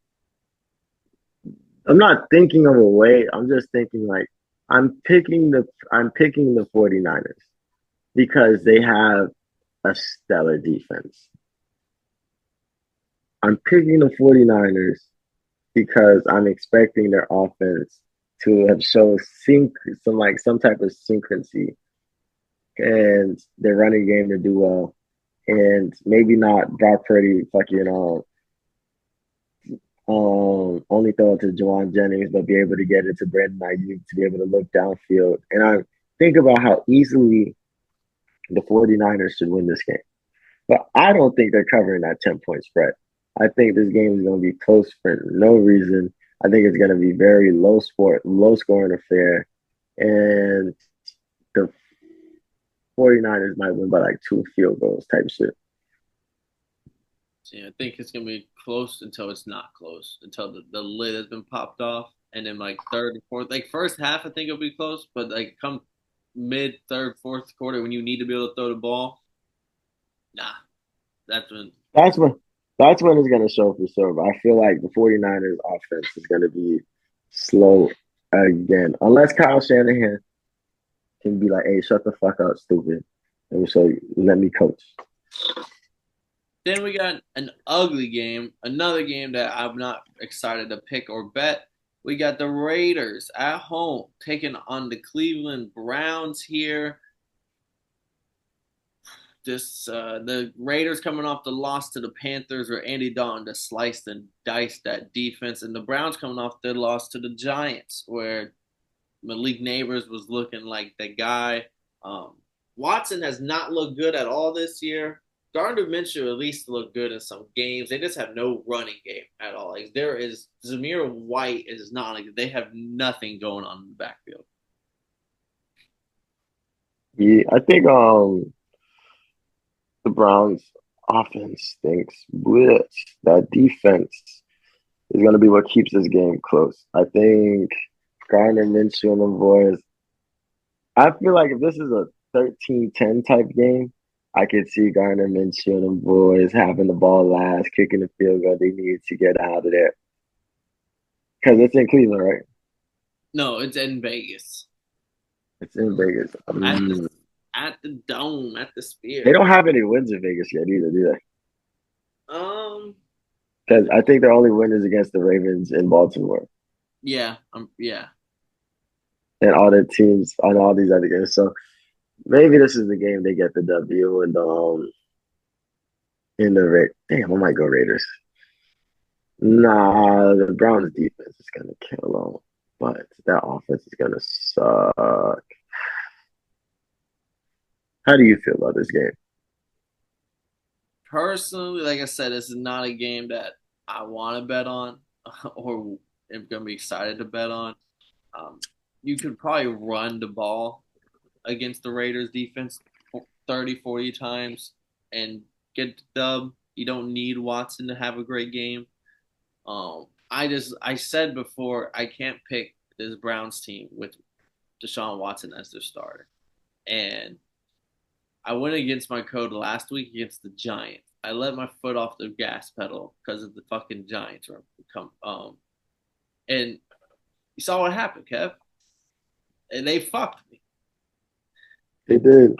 I'm not thinking of a way. I'm just thinking like I'm picking the 49ers because they have a stellar defense. I'm picking the 49ers because I'm expecting their offense to have shown some type of synchrony and their running game to do well. And maybe not Brock Purdy fucking only throw it to Jawan Jennings, but be able to get it to Brandon Ayuk to be able to look downfield. And I think about how easily the 49ers should win this game. But I don't think they're covering that 10-point spread. I think this game is going to be close for no reason. I think it's going to be very low scoring affair. And the 49ers might win by like 2 field goals type shit.
Yeah, I think it's gonna be close until it's not close, until the lid has been popped off, and then like third and fourth, like first half, I think it'll be close, but like come mid, third, fourth quarter, when you need to be able to throw the ball, nah, that's when.
That's when that's when it's gonna show for sure. But I feel like the 49ers offense is gonna be slow again. Unless Kyle Shanahan can be like, hey, shut the fuck up, stupid. And so let me coach.
Then we got an ugly game, another game that I'm not excited to pick or bet. We got the Raiders at home taking on the Cleveland Browns here. Just the Raiders coming off the loss to the Panthers where Andy Dalton just sliced and diced that defense, and the Browns coming off their loss to the Giants where Malik Neighbors was looking like the guy. Um, Watson has not looked good at all this year. Gardner Minshew at least looked good in some games. They just have no running game at all. Like there is Zamir White is not like they have nothing going on in the backfield.
Yeah, I think the Browns offense stinks. Blech. That defense is gonna be what keeps this game close. I think Gardner Minshew and the boys. I feel like if this is a 13-10 type game, I could see Gardner Minshew and the boys having the ball last, kicking the field goal they need to get out of there. Because it's in Cleveland, right?
No, it's in Vegas
It's in Vegas.
at the dome at the
They
Sphere.
don't have any wins in Vegas yet either, do they?
Um,
Because I think their only win is against the Ravens in Baltimore
yeah, yeah.
and all the teams on all these other games. So maybe this is the game they get the W and in the damn, I might go Raiders. Nah, the Browns defense is gonna kill them, but that offense is gonna suck. How do you feel about this game?
Personally, like I said, this is not a game that I want to bet on or am going to be excited to bet on. Um, you could probably run the ball against the Raiders defense 30, 40 times and get the dub. You don't need Watson to have a great game. I said before I can't pick this Browns team with Deshaun Watson as their starter, and I went against my code last week against the Giants. I let my foot off the gas pedal because of the fucking Giants. And you saw what happened, Kev, and they fucked me.
They did.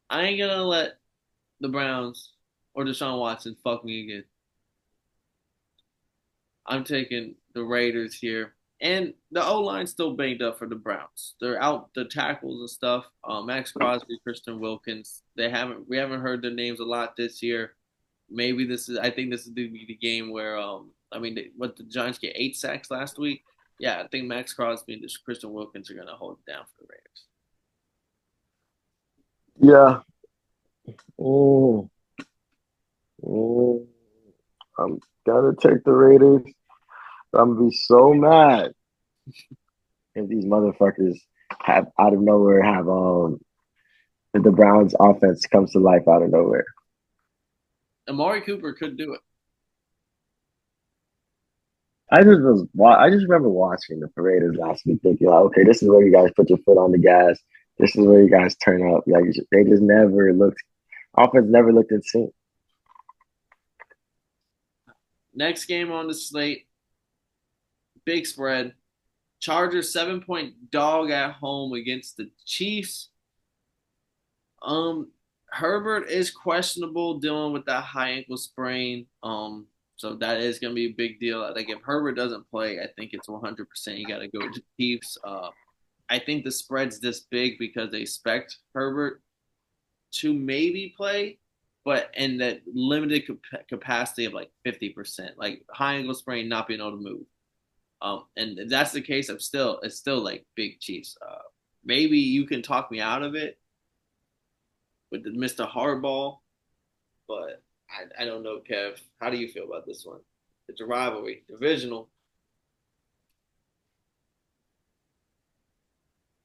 I ain't gonna let the Browns or Deshaun Watson fuck me again. I'm taking the Raiders here. And the O line's still banged up for the Browns. They're out the tackles and stuff. Max Crosby, Christian Wilkins. We haven't heard their names a lot this year. Maybe this is. I think this is the game where I mean, what the Giants get 8 sacks last week. Yeah, I think Max Crosby and Christian Wilkins are gonna hold it down for the Raiders.
Yeah. Mm, mm. I'm gonna take the Raiders. I'm gonna be so mad if these motherfuckers have out of nowhere have if the Browns offense comes to life out of nowhere.
Amari Cooper could do it.
I just remember watching the Raiders last week, thinking like, okay, this is where you guys put your foot on the gas. This is where you guys turn up. Like they just never looked. Offense never looked in sync.
Next game on the slate, big spread. Chargers 7-point dog at home against the Chiefs. Herbert is questionable dealing with that high ankle sprain. So that is going to be a big deal. Like if Herbert doesn't play, I think it's 100%. You got to go to Chiefs. I think the spread's this big because they expect Herbert to maybe play, but in that limited capacity of like 50%, like high ankle sprain, not being able to move. And if that's the case, it's still like big Chiefs. Maybe you can talk me out of it with the Mr. Hardball, but I don't know, Kev. How do you feel about this one? It's a rivalry, divisional.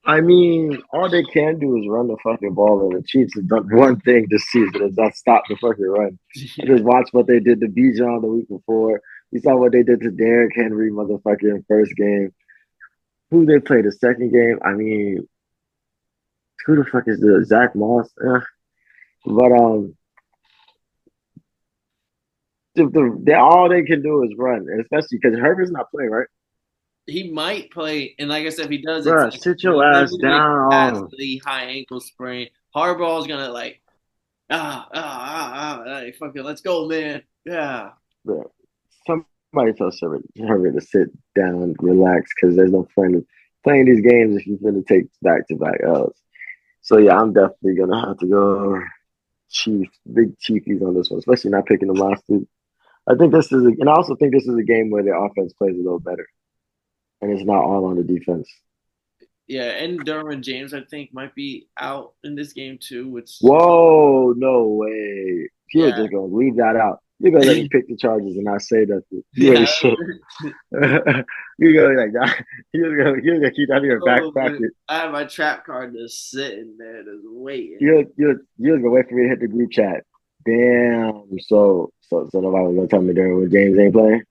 I mean, all they can do is run the fucking ball, and the Chiefs have done one thing this season is not stop the fucking run. I
Yeah.
just watched what they did to Bijan the week before. We saw what they did to Derrick Henry, motherfucking first game. Who they played the second game? I mean, who the fuck is the Zach Moss? But all they can do is run, especially because Herbert's not playing, right?
He might play, and like I said, if he does, it's
Bruh,
like
sit your ass
limited
down.
capacity, high ankle sprain. Hardball's gonna like fucking let's go, man. Yeah.
Bruh, somebody tell Herbert to sit down, relax, because there's no point in playing these games if you're going to take back to back L's. So yeah, I'm definitely gonna have to go Chiefs, big Chiefs on this one, especially not picking the last two. I think and I also think this is a game where the offense plays a little better, and it's not all on the defense.
Yeah, and Derwin James, I think, might be out in this game too, which
Whoa, no way! You were
yeah.
just gonna leave that out. You're gonna let me pick the Chargers and not say that. You ain't
Yeah.
shit. You're gonna like that. You're gonna keep that in your back
Oh, man.
pocket.
I have my trap card just sitting there, just waiting.
You're gonna wait for me to hit the group chat. Damn. So nobody was gonna tell me during when James ain't playing.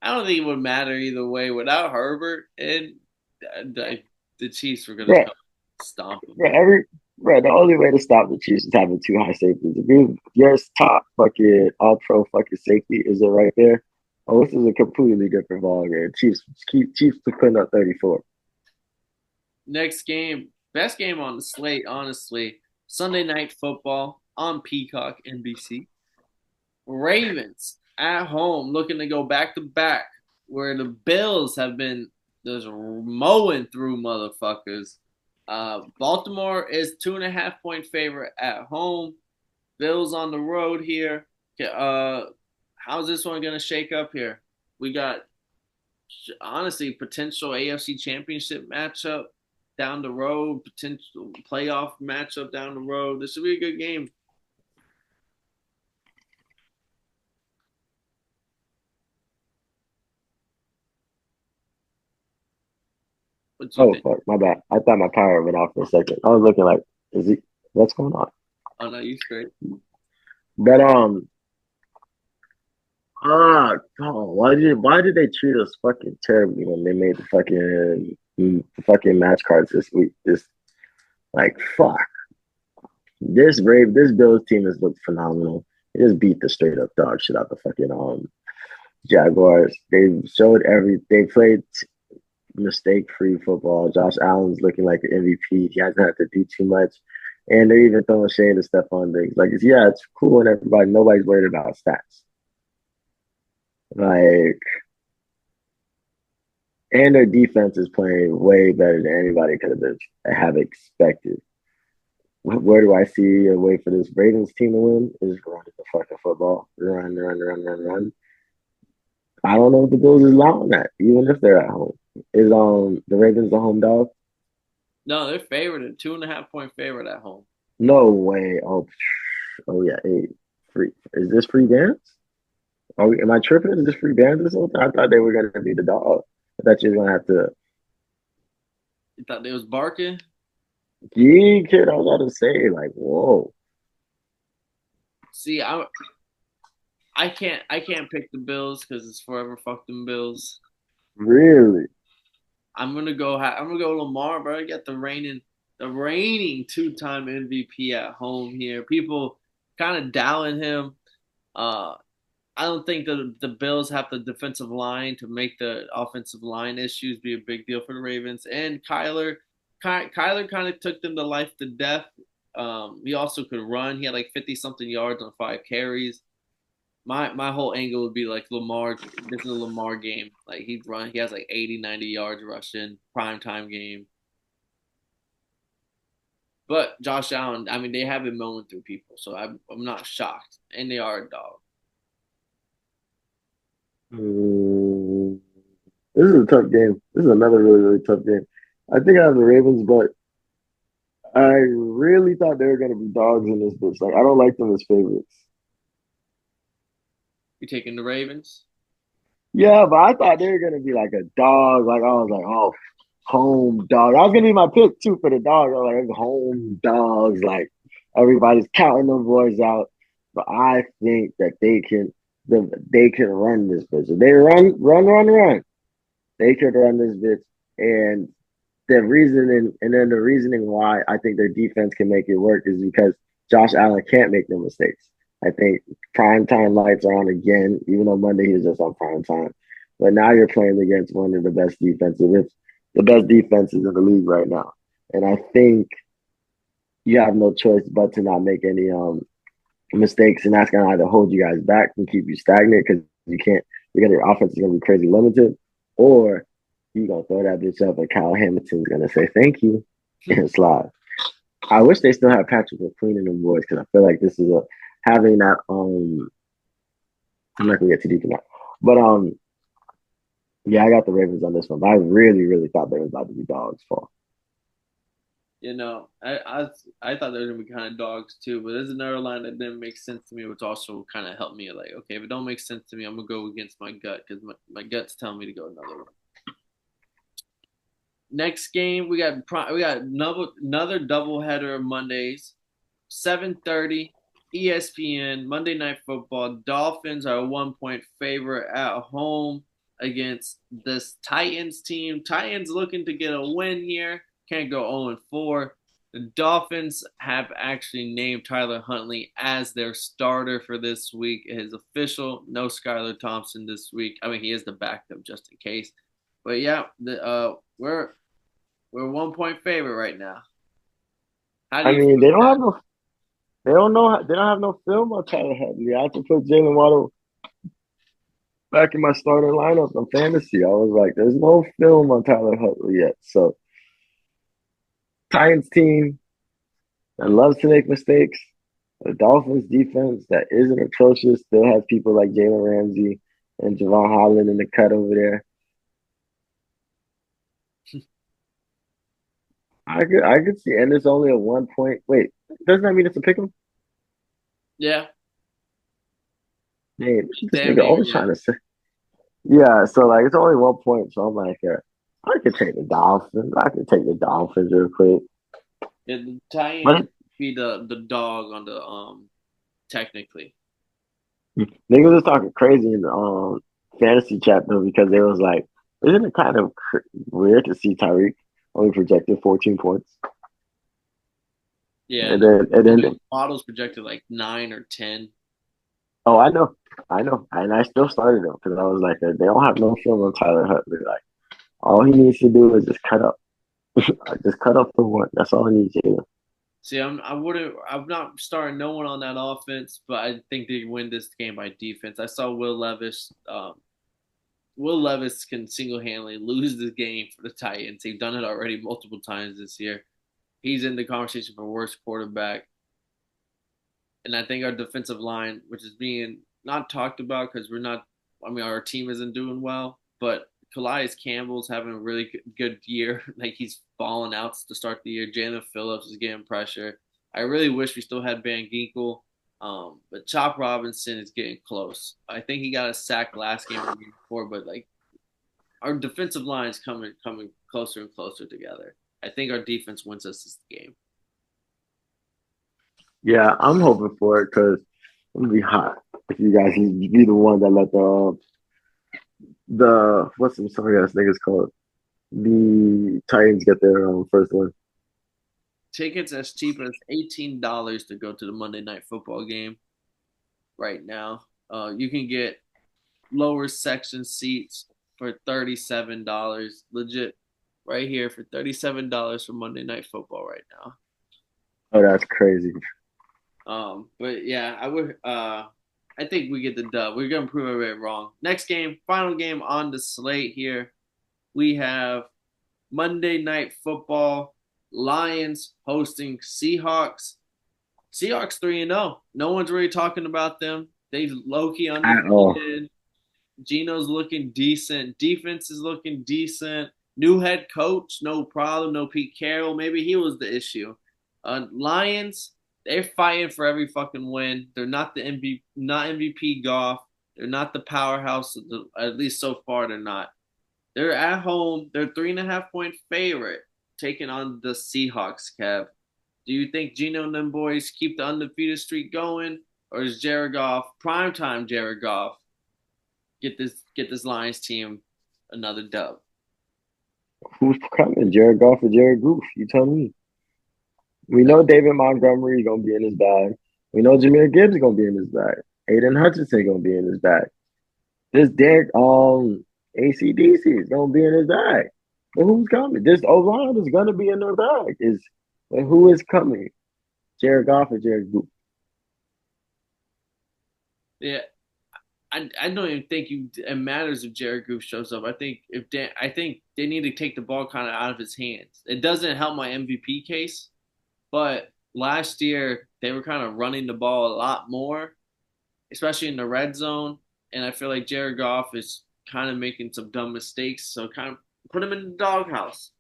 I don't think it would matter either way. Without Herbert, and the Chiefs were gonna
Right,
come stomp them.
right. The only way to stop the Chiefs is having two high safeties. If your top fucking all pro fucking safety is it right there. Oh, this is a completely different ball game. Chiefs putting up 34.
Next game, best game on the slate, honestly. Sunday night football on Peacock NBC. Ravens at home looking to go back to back, where the Bills have been just mowing through motherfuckers. Baltimore is 2.5 point favorite at home. Bills on the road here. How's this one gonna shake up here? We got honestly potential AFC Championship matchup down the road, potential playoff matchup down the road. This should be a good game. What do you
Oh
think?
fuck, my bad. I thought my power went off for a second. I was looking like, is he? What's going on?
Oh no, you straight.
But why did they treat us fucking terribly when they made the fucking match cards this week? This like fuck. This Bills team has looked phenomenal. They just beat the straight up dog shit out the fucking Jaguars. They played mistake free football. Josh Allen's looking like an MVP. He hasn't had to do too much. And they're even throwing shade to Stephon Diggs. Like, yeah, it's cool and everybody, nobody's worried about stats. Like, and their defense is playing way better than anybody could have expected. Where do I see a way for this Ravens team to win? Is running the fucking football, run, run, run, run, run. I don't know if the Bills is allowing that, even if they're at home. Is the Ravens the home dog?
No, they're favored, a 2.5 point favorite at home.
No way. Oh yeah. Hey, free. Is this free dance? Am I tripping? Is this free dance this whole time? I thought they were gonna be the dog. I thought you were gonna have to.
You thought they was barking?
Yeah, kid. I was about to say like, whoa,
See, I can't pick the Bills because it's forever fuck them Bills.
really?
I'm gonna go Lamar, bro. I got the reigning 2-time MVP at home here. People kind of doubting him. Uh, I don't think the Bills have the defensive line to make the offensive line issues be a big deal for the Ravens. And Kyler kind of took them to life to death. He also could run. He had like 50 something yards on 5 carries. My whole angle would be like Lamar. This is a Lamar game. Like he'd run. He has like 80, 90 yards rushing. Prime time game. But Josh Allen, I mean, they have been mowing through people, so I'm not shocked. And they are a dog.
Mm, this is a tough game. This is another really really tough game. I think I have the Ravens, but I really thought they were gonna be dogs in this bitch. Like I don't like them as favorites.
You taking the Ravens?
Yeah, but I thought they were gonna be like a dog. Like I was like, oh, home dog. That was gonna be my pick too for the dog. I was like home dogs. Like everybody's counting them boys out. But I think that they can run this bitch. If they run. They could run this bitch. And the reasoning why I think their defense can make it work is because Josh Allen can't make no mistakes. I think prime time lights are on again, even though Monday he was just on prime time. But now you're playing against one of the best defenses, it's the best defenses in the league right now. And I think you have no choice but to not make any mistakes, and that's gonna either hold you guys back and keep you stagnant because you can't because your offense is gonna be crazy limited, or you gonna throw that bitch up and Kyle Hamilton's gonna say thank you and slide. I wish they still have Patrick McQueen in the boys because I feel like this is a having that I'm not gonna get too deep in that. But yeah, I got the Ravens on this one. But I really, really thought they was about to be dogs fall.
I thought they were gonna be kind of dogs too, but there's another line that didn't make sense to me, which also kind of helped me. Like, okay, if it don't make sense to me, I'm gonna go against my gut because my gut's telling me to go another one. Next game, we got another doubleheader Mondays, 7:30, ESPN Monday Night Football. Dolphins are a 1 point favorite at home against this Titans team. Titans looking to get a win here. Can't go 0-4. The Dolphins have actually named Tyler Huntley as their starter for this week. It is official. No Skylar Thompson this week. I mean, he is the backup just in case. But yeah, we're 1 point favorite right now. How do
I
you
mean,
feel with that?
they don't have no film on Tyler Huntley. I have to put Jalen Waddle back in my starter lineup on fantasy. I was like, there's no film on Tyler Huntley yet. So Titans team that loves to make mistakes. The Dolphins defense that isn't atrocious still has people like Jalen Ramsey and Javon Holland in the cut over there. I could see, and it's only a 1 point. Wait, doesn't that mean it's a pick 'em?
Yeah,
Man, this
damn
nigga
near.
always
Yeah,
trying to say. Yeah, so like it's only 1 point, so I'm like, I could take the Dolphins. I could take the Dolphins real quick.
yeah the Titans
But
be the dog on the technically.
niggas was talking crazy in the fantasy chat though because they was like, isn't it kind of weird to see Tyreek only projected 14 points,
Yeah,
and
the
then and then
models projected like 9 or 10.
oh I know, and I still started them because I was like, they don't have no film on Tyler Huntley. Like all he needs to do is just cut up, just cut up for one. That's all he needs to do.
See, I'm not starting no one on that offense, but I think they win this game by defense. I saw Will Levis. Will Levis can single handedly lose this game for the Titans. They've done it already multiple times this year. He's in the conversation for worst quarterback. And I think our defensive line, which is being not talked about because we're not, I mean, our team isn't doing well, but Calais Campbell's having a really good year. Like he's falling out to start the year. Jalen Phillips is getting pressure. I really wish we still had Van Ginkel, but Chop Robinson is getting close. I think he got a sack last game or the game before, but like our defensive line is coming closer and closer together. I think our defense wins us this game.
Yeah, I'm hoping for it because it's gonna be hot. If you guys can be the one that let the what's some sorry ass niggas called the Titans get their first one.
Tickets as cheap as $18 to go to the Monday Night Football game right now. You can get lower section seats for $37. Legit, right here for $37 for Monday Night Football right now.
Oh, that's crazy.
But yeah, I would. I think we get the dub. We're gonna prove everybody wrong. Next game, final game on the slate here. We have Monday Night Football. Lions hosting Seahawks. Seahawks 3-0. No one's really talking about them. They low key
At all.
undefeated. Geno's looking decent. Defense is looking decent. New head coach, no problem. No Pete Carroll. Maybe he was the issue. Lions, they're fighting for every fucking win. They're not the MVP, not MVP golf. They're not the powerhouse. At least so far, they're not. They're at home. They're 3.5 point favorite, taking on the Seahawks. Kev, do you think Geno and them boys keep the undefeated streak going, or is Jared Goff primetime Jared Goff get this Lions team another dub?
Who's coming? Jared Goff or Jared Goof? You tell me. We know David Montgomery gonna be in his bag. We know Jameer Gibbs gonna be in his bag. Aiden Hutchinson gonna be in his bag. This Derek ACDC is gonna be in his bag. But who's coming? This O line is gonna be in their bag. Is but who is coming? Jared Goff or Jared Goof?
Yeah, I don't even think it matters if Jared Goff shows up. I think they need to take the ball kind of out of his hands. It doesn't help my MVP case, but last year they were kind of running the ball a lot more, especially in the red zone. And I feel like Jared Goff is kind of making some dumb mistakes. So kind of put him in the doghouse.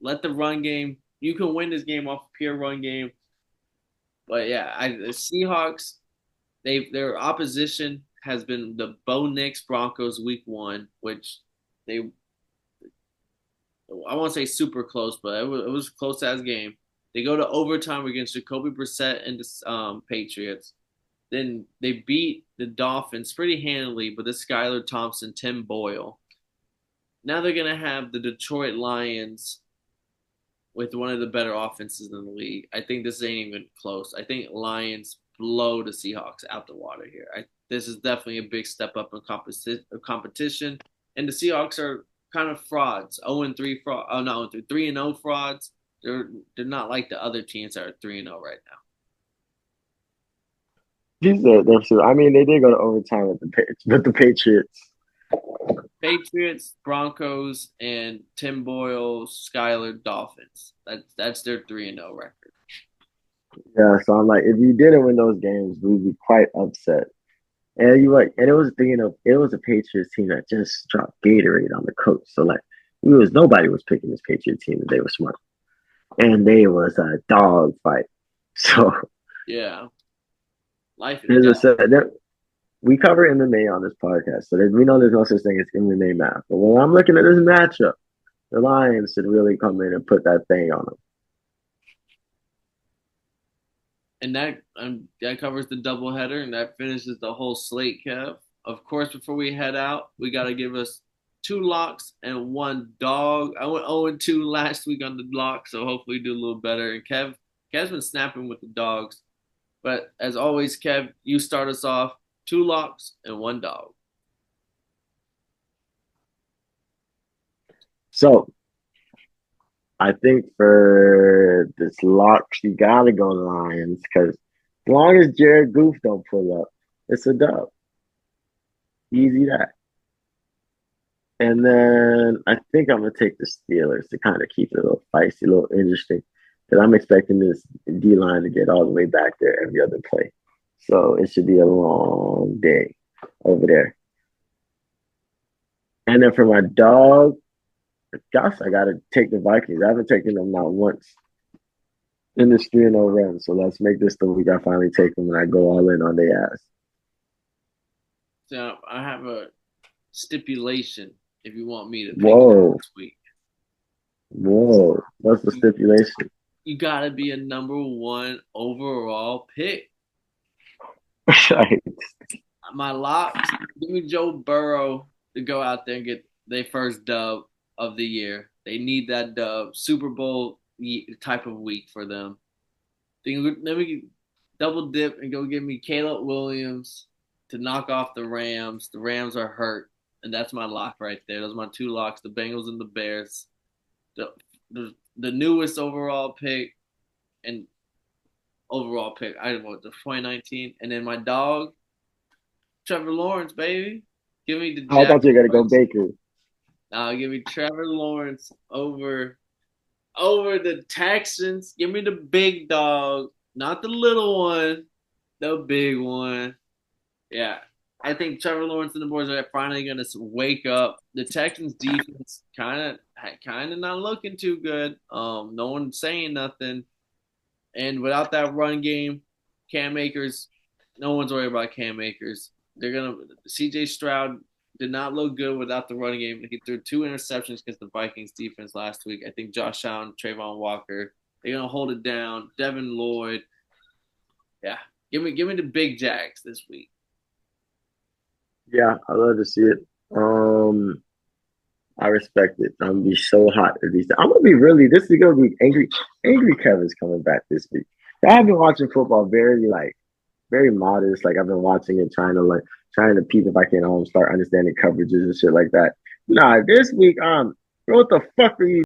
Let the run game. You can win this game off a pure run game. But yeah, the Seahawks, their opposition has been the Bo Nix Broncos week 1, which they I won't say super close, but it was close as game. They go to overtime against Jacoby Brissett and the Patriots. Then they beat the Dolphins pretty handily, but this Skylar Thompson, Tim Boyle. Now they're gonna have the Detroit Lions with one of the better offenses in the league. I think this ain't even close. I think Lions blow the Seahawks out the water here. This is definitely a big step up in competition, and the Seahawks are kind of frauds. 0-3 fraud. Oh no, 3-0 frauds. They're not like the other teams that are 3-0 right now.
I mean, they did go to overtime with the Patriots.
Patriots, Broncos, and Tim Boyle, Skyler, Dolphins. That's their 3-0 record.
Yeah, so I'm like, if you didn't win those games, we'd be quite upset. And it was thinking of it was a Patriots team that just dropped Gatorade on the coach. So like, nobody was picking this Patriot team, and they were smart, and they was a dog fight. So
Yeah, life and
there's
death.
a set. We cover MMA on this podcast, so we know there's no such thing as MMA math. But when I'm looking at this matchup, the Lions should really come in and put that thing on them.
And that covers the doubleheader, and that finishes the whole slate, Kev. Of course, before we head out, we got to give us 2 locks and 1 dog. I went 0-2 last week on the lock, so hopefully do a little better. And Kev's been snapping with the dogs. But as always, Kev, you start us off. 2 locks and 1 dog.
So I think for this locks, you gotta go Lions because as long as Jared Goof don't pull up, it's a dub. Easy that. And then I think I'm gonna take the Steelers to kind of keep it a little feisty, a little interesting. Because I'm expecting this D line to get all the way back there every other play. So it should be a long day over there. And then for my dog, gosh, I gotta take the Vikings. I haven't taken them not once in this 3-0 run. So let's make this the week I finally take them and I go all in on their ass.
So I have a stipulation if you want me to pick you
Whoa,
this week.
whoa. What's the
You,
stipulation?
you gotta be a number one overall pick.
Right.
My locks, give me Joe Burrow to go out there and get their first dub of the year. They need that dub. Super Bowl type of week for them. Then we double dip and go get me Caleb Williams to knock off the Rams. The Rams are hurt, and that's my lock right there. Those are my two locks: the Bengals and the Bears. The the newest overall pick and overall pick. I want the 2019, and then my dog Trevor Lawrence, baby. Give me the
I thought you were gonna go
Jaguars.
Baker.
Give me Trevor Lawrence over the Texans. Give me the big dog, not the little one, the big one. Yeah, I think Trevor Lawrence and the boys are finally going to wake up. The Texans defense kind of not looking too good. No one's saying nothing, and without that run game, Cam Akers, no one's worried about Cam Akers. They're gonna C.J. Stroud did not look good without the running game. He threw two interceptions against the Vikings defense last week. I think Josh Allen, Trayvon Walker, they're gonna hold it down. Devin Lloyd, yeah, give me the big Jags this week.
Yeah, I love to see it. I respect it. I'm gonna be so hot at these. I'm gonna be really. This is gonna be angry. Angry Kevin's coming back this week. I've been watching football very modest. Like I've been watching it, trying to peep if I can start understanding coverages and shit like that. Nah, this week, what the fuck are you